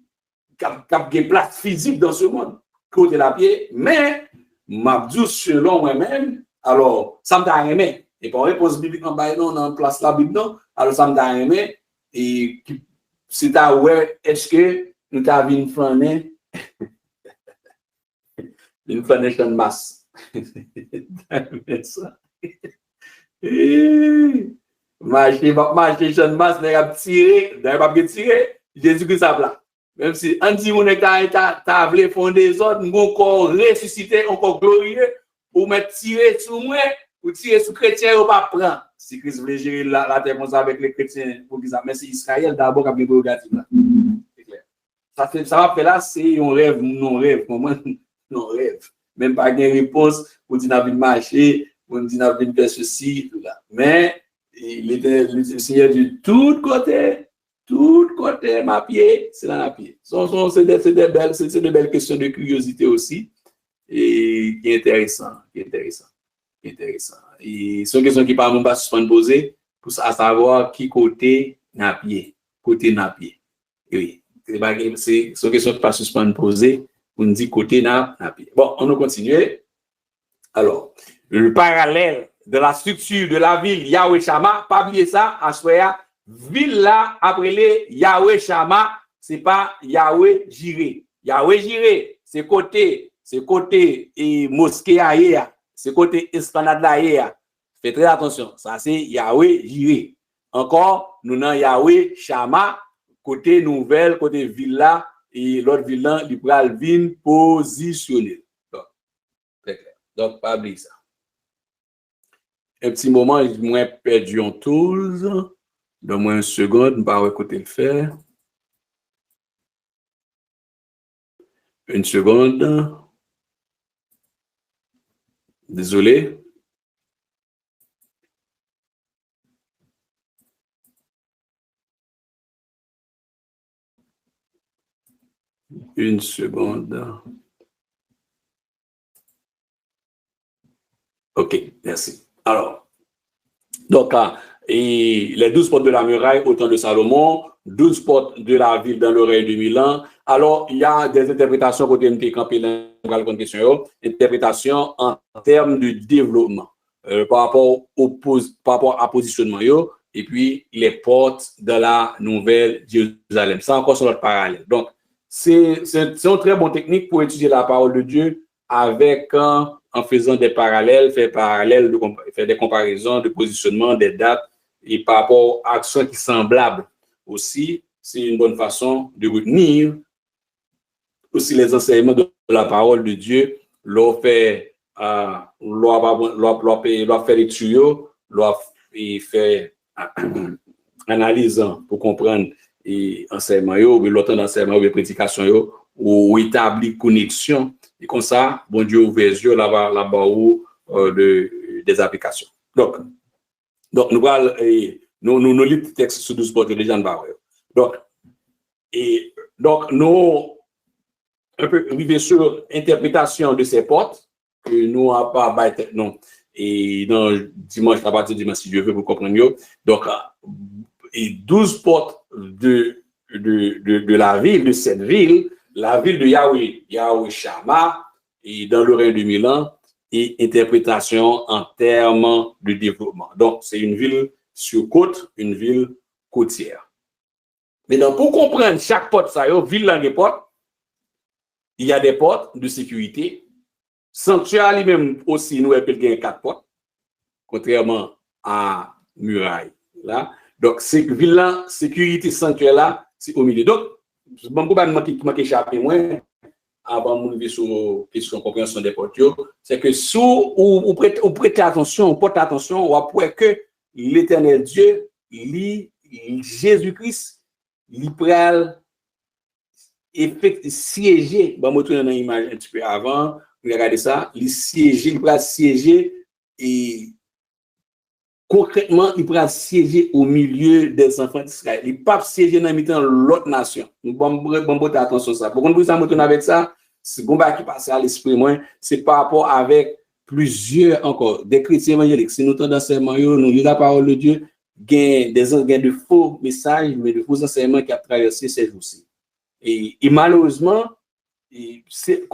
a une place physique dans ce monde, côté la pied, mais m'abdou selon moi-même, alors, ça me t'a aimé. Et pour réponse biblique en bas, non, dans place la Bible, non, alors ça me t'a aimé. Et c'est à ouais, est-ce que nous t'avons une flânée? Une flânée de masse. Marcher de masse, mais a tiré, d'ailleurs, pas tiré, Jésus-Christ a plat. Même si on dit mon t'as voulu fonder des autres, mon corps ressuscité, encore glorieux, pour mettre tiré sur moi, pour tirer sur chrétien, on va prendre. Si Christ voulait gérer la terre comme ça avec les chrétiens, pour qu'ils mais c'est Israël d'abord qui a bien prérogative là. C'est clair. Ça va faire là, c'est un rêve, non-rêve, comment non-rêve. Même pas de réponse pour dire qu'on a marcher, pour dire qu'on a faire ceci, tout là. Mais il était le Seigneur du tout côté, ma pied, c'est là la pied. C'est de belles questions de curiosité aussi, et qui est intéressant. Et c'est une question qui par pas suspendre poser pour savoir qui côté na pied. Oui, c'est une question qui pas suspendre poser pour nous dire côté na pied. Bon, on va continuer. Alors, le parallèle de la structure de la ville Yahweh Shama, pas oublier ça, à Soya, ville là, après les Yahweh Shama, c'est pas Yahweh Jireh. Yahweh Jireh, c'est côté et mosquée ailleurs, c'est côté esplanade ailleurs. Faites très attention, ça c'est Yahweh Jireh. Encore, nous avons Yahweh Shama, côté nouvelle, côté villa, et l'autre villa, il pral vin positionné. Donc, très clair. Donc, pas oublier ça. Un petit moment, moi perdu en tools. Donne-moi une seconde, je vais pas écouter le faire. Une seconde. Désolé. Une seconde. OK, merci. Alors, donc, et les 12 portes de la muraille au temps de Salomon, 12 portes de la ville dans l'oreille de Milan. Alors, il y a des interprétations côté MT Campé, interprétation en termes de développement par rapport à positionnement, et puis les portes de la nouvelle Jérusalem. Ça encore sur notre parallèle. Donc, c'est une très bonne technique pour étudier la parole de Dieu avec en faisant des parallèles, faire des comparaisons de positionnement, des dates, et par rapport à actions qui sont semblables aussi, c'est une bonne façon de retenir aussi les enseignements de la parole de Dieu, leur faire les tuyaux, leur faire analyse pour comprendre et enseignement, ou l'autre enseignement, ou prédication, ou établir connexion. Et comme ça, bon Dieu ouvre les yeux là-bas où des applications. Donc nous allons nous lisons le texte sur 12 portes de Jean Barre. Donc nous un peu arriver sur l'interprétation de ces portes que nous n'avons pas non et dans dimanche à partir de dimanche si Dieu veut vous comprendre. Donc et 12 portes de la ville, de cette ville, la ville de Yahweh Shama, et dans l'oreille de Milan, et interprétation en termes de développement. Donc, c'est une ville sur côte, une ville côtière. Maintenant, pour comprendre chaque porte, ville dans les portes, il y a des portes de sécurité. Sanctuaire lui-même aussi, nous appelons 4 portes, contrairement à muraille. Là. Donc, c'est ville sécurité sanctuaire là, c'est au milieu. Donc, je ne vais pas échapper moins avant de arriver sur la question de compréhension des portes. C'est que si vous prêtez attention, on porte attention, on voit que l'éternel Dieu, Jésus-Christ, il prend siéger. Je vais vous montrer une image un petit peu avant. Regardez ça. Il siéger, il prend siéger et concrètement, il prend siéger au milieu des enfants d'Israël. Il ne peut pas siéger dans l'autre nation. Bon, attention à ça. Pourquoi vous avez avec ça? C'est bon qui passe à l'esprit, c'est par rapport avec plusieurs encore, des chrétiens évangéliques. Si nous sommes dans l'enseignement, nous lisons la parole de Dieu, il y a de faux messages, mais de faux enseignements qui ont traversé ces jours-ci. Et malheureusement, c'est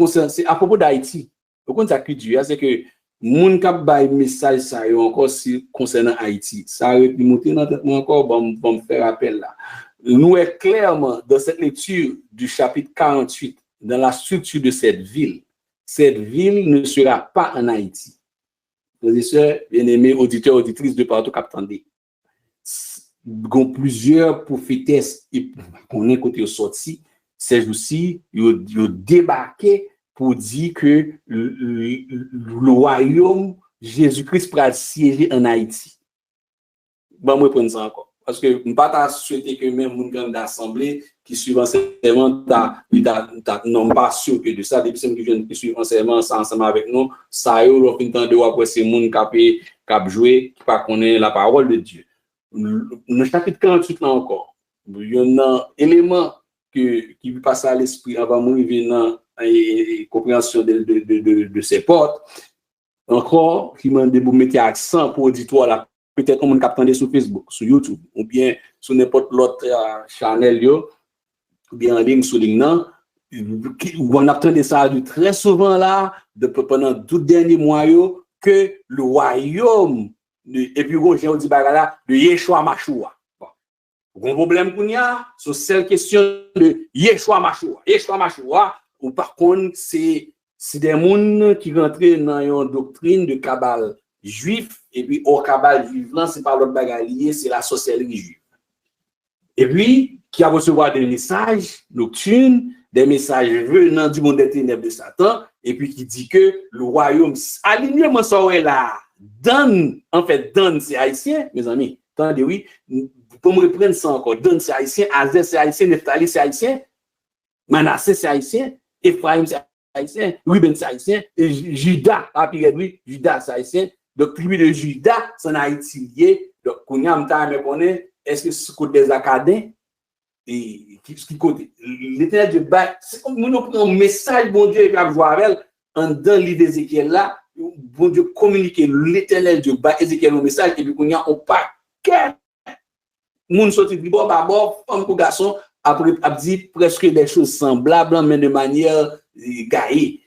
à propos d'Haïti. Pourquoi ça dit, c'est que moun k'ap bay message ça encore si concernant Haïti. Ça a remonté dans tête encore, bon me faire appel là. Nous est clairement dans cette lecture du chapitre 48 dans la structure de cette ville ne sera pas en Haïti. Frères et sœurs, bien-aimés auditeurs, auditrices de partout qui attendent. Plusieurs prophétesses qu'on est côté sorti, ces jours-ci, ils ont débarqué pour dire que le royaume Jésus-Christ pourra siéger en Haïti. Bon, moi, prendre ça encore. Parce que je ne peux pas souhaiter que même mon gang d'assemblée qui suivent enseignement, non pas sûr que de ça, des personnes qui suivent enseignement ensemble avec nous, ça y est, au fin de temps de après, c'est mon qui a joué, qui ne connaît la parole de Dieu. Le chapitre 48 là encore, il y a un élément qui passe à l'esprit avant de arriver dans la compréhension de ces portes. Encore, qui m'a dit vous mettez accent pour auditoire là. Peut-être on m'a capté sur Facebook, sur YouTube, ou bien sur n'importe l'autre channel, ou bien en ligne sur LinkedIn. On attend ça très souvent là, pendant tout dernier mois, que le royaume, et puis j'ai dit là, de Yeshua Mashua. Bon. Un problème qu'on y a, sur cette question de Yeshua Mashua. Yeshua Mashua, ou par contre, c'est des gens qui rentrent dans une doctrine de cabale juif, et puis au cabal juif, c'est pas l'autre bagarre lié, c'est la sorcellerie juive. Et puis, qui a recevoir des messages nocturnes, des messages venant du monde des ténèbres de Satan, et puis qui dit que le royaume, alignement ça là, donne, en fait, donne c'est haïtien, mes amis. Attendez, oui, pour me reprendre ça encore, donne c'est haïtien, Azer c'est haïtien, Nephtali c'est haïtien, Manassé c'est haïtien, Ephraim c'est haïtien, Ruben c'est haïtien, et Judas, Judas c'est haïtien, donc tribu de Judas, c'est en Haïti lié, donc qu'on y a un temps, mais qu'on est, est-ce que c'est côté des Acadiens? Et qui côté l'éternel Dieu bat c'est comme nous prenons un message bon Dieu qui a joué avec en dans livre d'Ézéchiel là bon Dieu communiquer l'éternel Dieu bat Ézéchiel un message et puis qu'on y a un paquet moun sorti de bon d'abord femme ou garçon après a dit presque des choses semblables mais de manière gaillée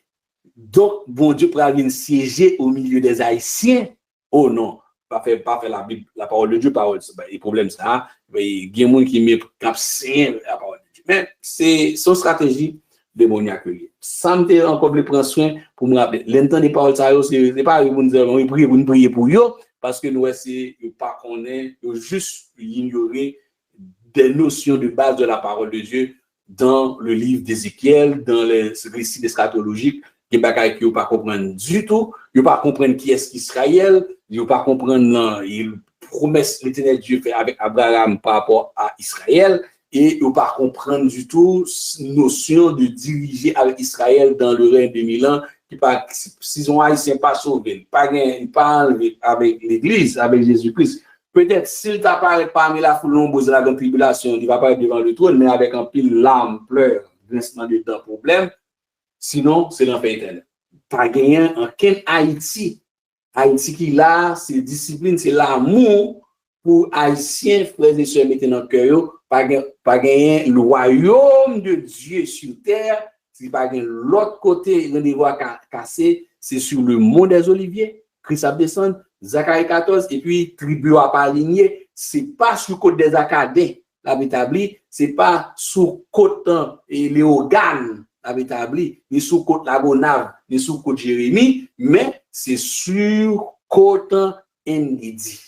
donc bon Dieu pour venir siéger au milieu des Haïtiens oh non pas faire la Bible, la parole de Dieu, parole, les problèmes ça, il y a des gens qui me capsent la parole de Dieu. Mais c'est son stratégie démoniaque. Ça me fait encore plus prendre soin pour me rappeler. L'entendre des paroles, ça, c'est pas pour nous dire, on prie pour eux, parce que nous, c'est pas qu'on est, juste ignorer des notions de base de la parole de Dieu dans le livre d'Ézéchiel, dans les récits eschatologiques, qui ne pas comprendre du tout, ils ne pas comprendre qui est Israël, ils ne pas comprendre les promesses que l'Éternel Dieu fait avec Abraham par rapport à Israël, et ils ne pas comprendre du tout la notion de diriger avec Israël dans le règne de 1000 ans, qui pas, s'ils ont haïtien pas sauvé, pas enlevé avec l'Église, avec Jésus-Christ. Peut-être s'il t'apparaît parmi la foule nombreuse de la grande tribulation, il va pas être devant le trône, mais avec un pile larmes, pleurs, grincement de dents, problème. Sinon, c'est l'enfer éternel. Pas gagné en quel Haïti. Haïti qui là, c'est discipline, c'est l'amour pour Haïtiens, frères et sœurs, mettez dans le cœur. Pas gagné le royaume de Dieu sur terre. Si pas gagné l'autre côté, le niveau cassé, c'est sur le mont des Oliviers. Christ a descendu, Zacharie 14, et puis tribu a pas aligné. C'est pas sur côte des Acadiens, la établi, c'est pas sur côte et Léogane. Établi, ni sous côte Lagonave, ni sous côte Jérémie, mais c'est sur côte Ngidi.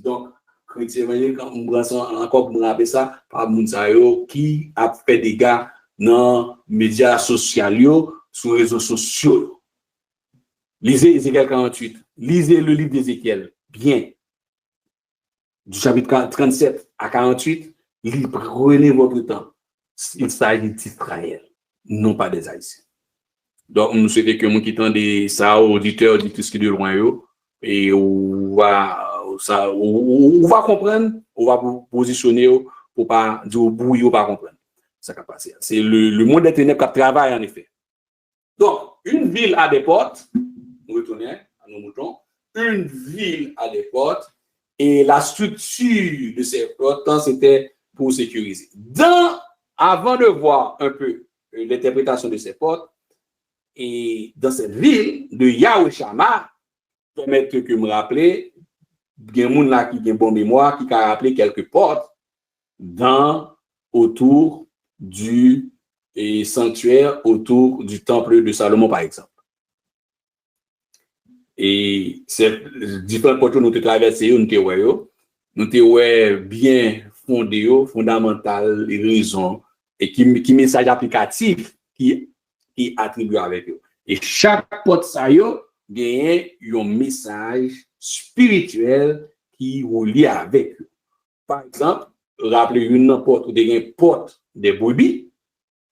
Donc, chrétien évangélique, quand on prend encore pour me rappeler ça, par Mounsayo qui a fait des dégâts dans les médias sociaux, sur les réseaux sociaux. Lisez Ézéchiel 48, lisez le livre d'Ézéchiel, bien. Du chapitre 37 à 48, prenez votre temps. Il s'agit d'Israël, non pas des Haïtiens. Donc, nous souhaitons que nous quittons des auditeurs, auditrices qui de loin, et on va comprendre, on va positionner pour pas dire au bruit, on va comprendre. Ça va passer. C'est le monde des ténèbres qui travaille en effet. Donc, une ville a des portes, nous retournons à nos moutons, une ville a des portes, et la structure de ces portes, c'était pour sécuriser. Avant de voir un peu l'interprétation de ces portes, et dans cette ville de Yahweh Shammah, permettre que me rappeler, il y a des gens là qui ont une bonne mémoire, qui a rappelé quelques portes autour du sanctuaire, autour du temple de Salomon, par exemple. Et ces différentes portes nous avons traversées, nous avons bien fondé, fondamental, les raisons, et qui message applicatif qui attribue avec eux. Et chaque porte ça yo gagne un message spirituel qui relie avec eux. Par exemple, rappelez une porte ou des porte des brebis,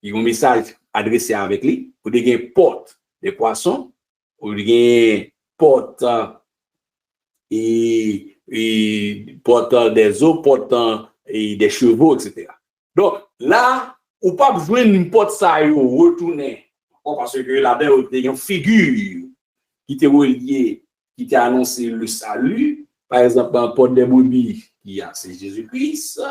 qui ont un message adressé avec lui, ou des porte des poissons, ou des porte et porte des eaux, porte et des chevaux, etc. Donc là, ou pas besoin d'une porte ça retourner parce que là-dedans il y a une figure qui était reliée, qui était annoncé le salut. Par exemple, la porte des brebis qui a c'est Jésus-Christ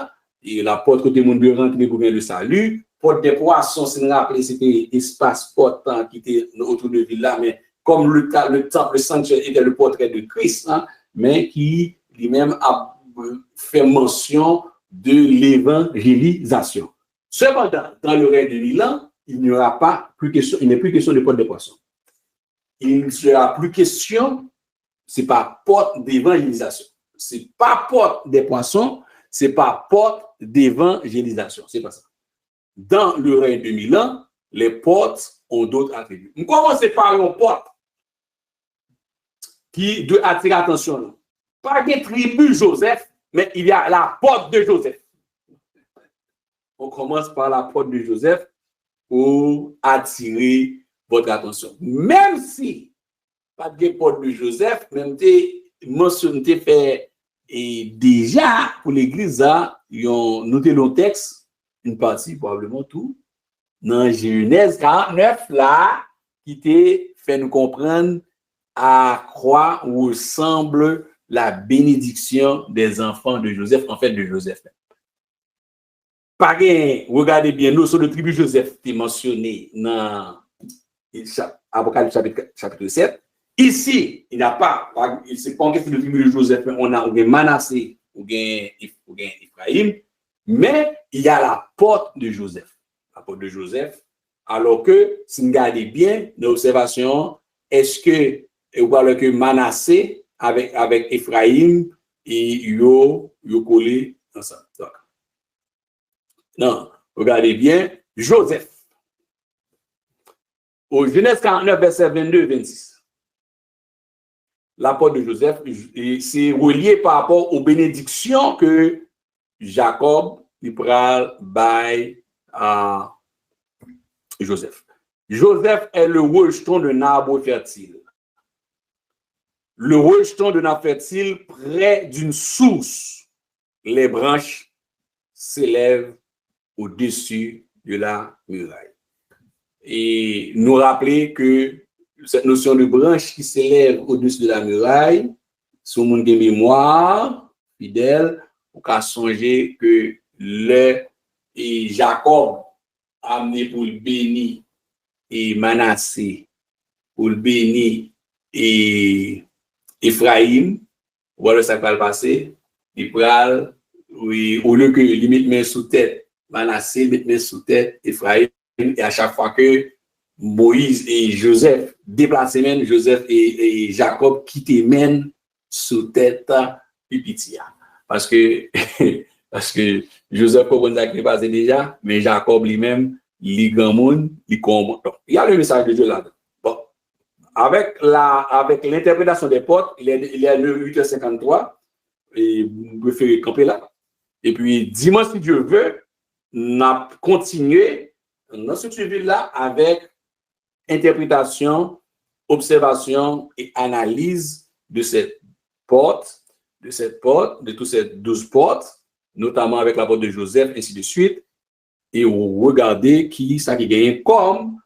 et la porte que tout le monde peut rentrer pour le salut. Porte des poissons, c'est rappelé c'était espace porte qui était autour de ville là, mais comme le temple, le sanctuaire était le portrait de Christ, hein, mais qui lui-même a fait mention de l'évangélisation. Cependant, dans le règne de 1000 ans, il n'y aura pas plus question, il n'est plus question de porte de poisson. Il ne sera plus question, c'est pas porte d'évangélisation. C'est pas porte des poissons, c'est pas porte d'évangélisation. C'est pas ça. Dans le règne de 1000 ans, les portes ont d'autres attributs. On commence par une porte qui doit attirer l'attention. Pas des tribus Joseph, mais il y a la porte de Joseph. On commence par la porte de Joseph pour attirer votre attention. Même si pas de porte de Joseph, même mentionné fait et déjà pour l'église, ils ont noté le texte, une partie, probablement tout, dans Genèse 49, là, qui te fait nous comprendre à quoi ressemble la bénédiction des enfants de Joseph, en fait de Joseph. Regardez bien, nous sur le tribu Joseph, qui est mentionné dans Apocalypse chapitre 7. Ici, il n'y a pas, c'est pas en question de tribu de Joseph, on a Manassé ou Ephraim, mais il y a la porte de Joseph. La porte de Joseph, alors que, si vous regardez bien l'observation, est-ce que Manassé avec Ephraim et yo collé ensemble. Non, regardez bien, Joseph. Au Genèse 49, verset 22-26. La porte de Joseph, c'est relié par rapport aux bénédictions que Jacob pral by à Joseph. Joseph est le rejeton d'un arbre fertile. Le rejeton d'un arbre fertile près d'une source. Les branches s'élèvent au-dessus de la muraille. Et nous rappeler que cette notion de branche qui s'élève au-dessus de la muraille, sur mon de mémoire fidèle, on peut songer que Jacob a amené pour le bénir et Manassé, pour le bénir et Ephraim, voilà ça qui va le passer, il pral, oui, au lieu que lui mette main sous tête, Manassé mette main sous tête, Ephraim, et à chaque fois que Moïse et Joseph déplacent même Joseph et Jacob qui te mènent sous tête Pipitia. Parce que Joseph comprend qui passe déjà, mais Jacob lui-même, il grand monde, il comprend. Il y a le message de Dieu là. Bon. Avec l'interprétation des portes, il est 8h53, et vous préférez camper là. Et puis, dimanche, si Dieu veut, on a continué dans ce suivi-là avec interprétation, observation et analyse de cette porte, de toutes ces 12 portes, notamment avec la porte de Joseph, ainsi de suite, et regardez ça qui gagne comme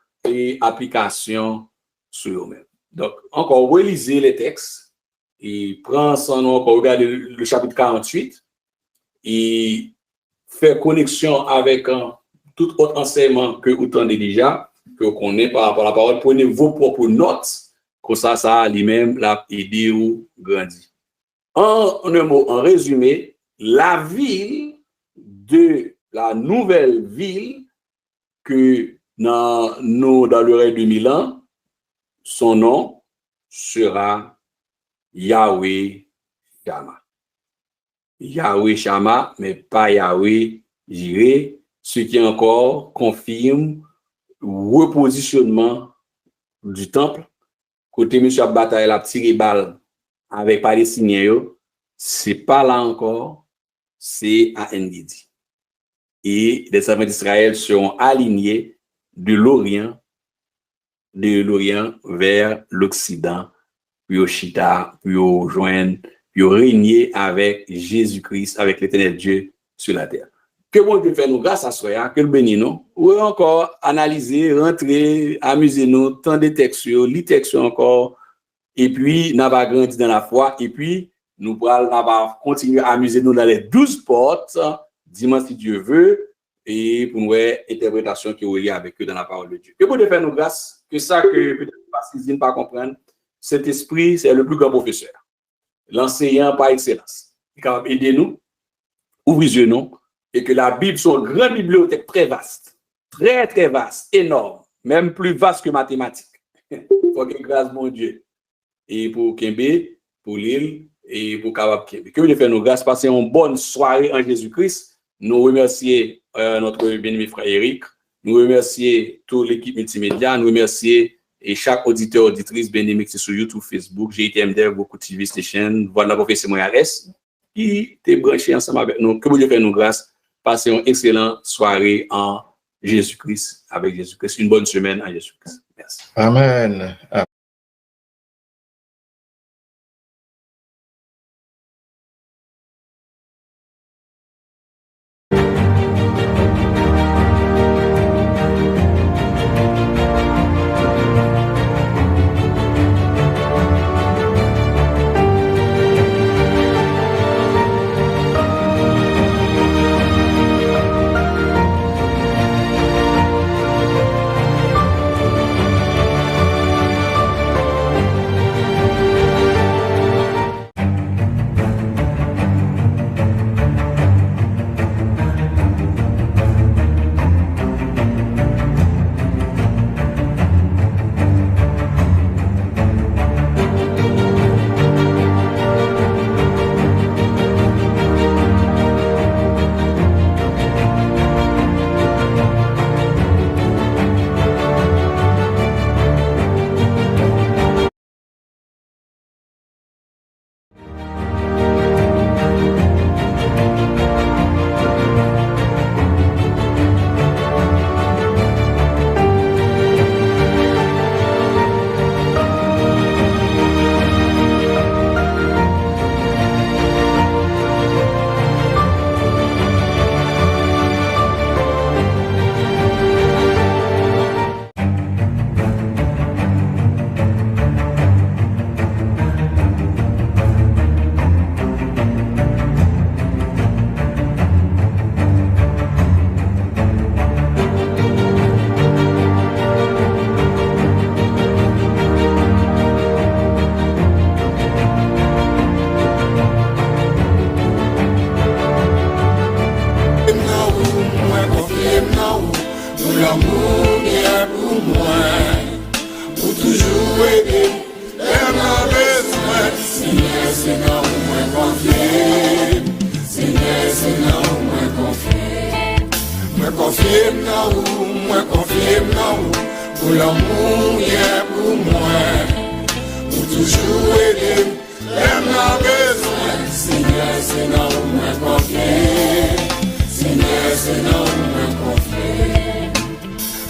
application sur eux-mêmes. Donc, encore, relisez les textes et prenez son nom, encore, regardez le chapitre 48 et faire connexion avec tout autre enseignement que vous entendez déjà, que vous connaissez par rapport à la parole. Prenez vos propres notes, comme ça lui-même l'a aidé ou grandi. En un mot, en résumé, la ville de la nouvelle ville que dans le règne de 1000 ans, son nom sera Yahweh Shama. Yahweh Shama, mais pas Yahweh Jireh, ce qui encore confirme repositionnement du temple. Côté M. Bataille la tiré balle avec Palestiniens, c'est pas là encore, c'est à Ndidi. Et les servants d'Israël seront alignés de l'Orient vers l'Occident, puis au Chita, puis au joindre, puis au régner avec Jésus-Christ, avec l'Éternel Dieu sur la terre. Que bon Dieu fait nous grâce à soi, que le bénisse nous, ou encore analyser, rentrer, amuser nous, tant de textes, les textes encore, et puis nous va grandir dans la foi, et puis nous allons continuer à amuser nous dans les 12 portes, dimanche si Dieu veut, et pour nous interprétation qui est reliée avec eux dans la parole de Dieu. Que bon Dieu fait nous grâce, que ça que peut-être pas pas comprendre, cet esprit, c'est le plus grand professeur, l'enseignant par excellence. Il est capable d'aider nous, ouvrir nous, et que la Bible soit une grande bibliothèque très vaste, très très vaste, énorme, même plus vaste que mathématiques. Il faut que grâce mon Dieu. Et pour Kembe, pour l'île, et pour capable Kembe. Que Dieu fait nous grâce, passer une bonne soirée en Jésus-Christ. Nous remercions notre bien-aimé frère Eric. Nous remercions toute l'équipe multimédia. Nous remercions et chaque auditeur, auditrice bien-aimé qui est sur YouTube, Facebook, GITMDR, beaucoup de TV Station, voilà, professeur Moyales, qui t'est branché ensemble avec nous. Que vous Dieu fait nous grâce. Passez une excellente soirée en Jésus-Christ, avec Jésus-Christ. Une bonne semaine en Jésus-Christ. Merci. Amen.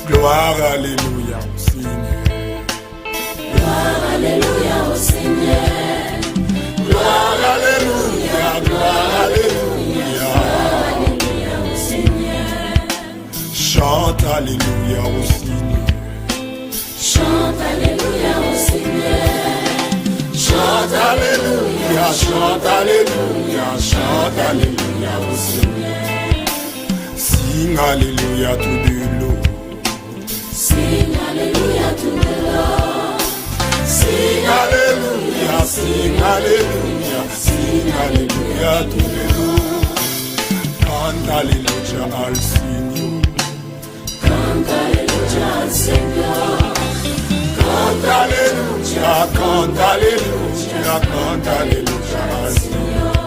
Gloire, alléluia au Seigneur. Gloire, alléluia au Seigneur. Gloire, alléluia, gloire, alléluia. Alléluia au Seigneur. Chante, alléluia au Seigneur. Chante, alléluia au Seigneur. Chante, alléluia, chante, alléluia, chante, alléluia au Seigneur. Sing, alléluia, tout de l'eau. Sing hallelujah to the Lord. Sing hallelujah, sing hallelujah, sing hallelujah to the Lord. Cant hallelujah al Señor. Cant hallelujah al Señor. Cant hallelujah, cant hallelujah, cant hallelujah al Señor.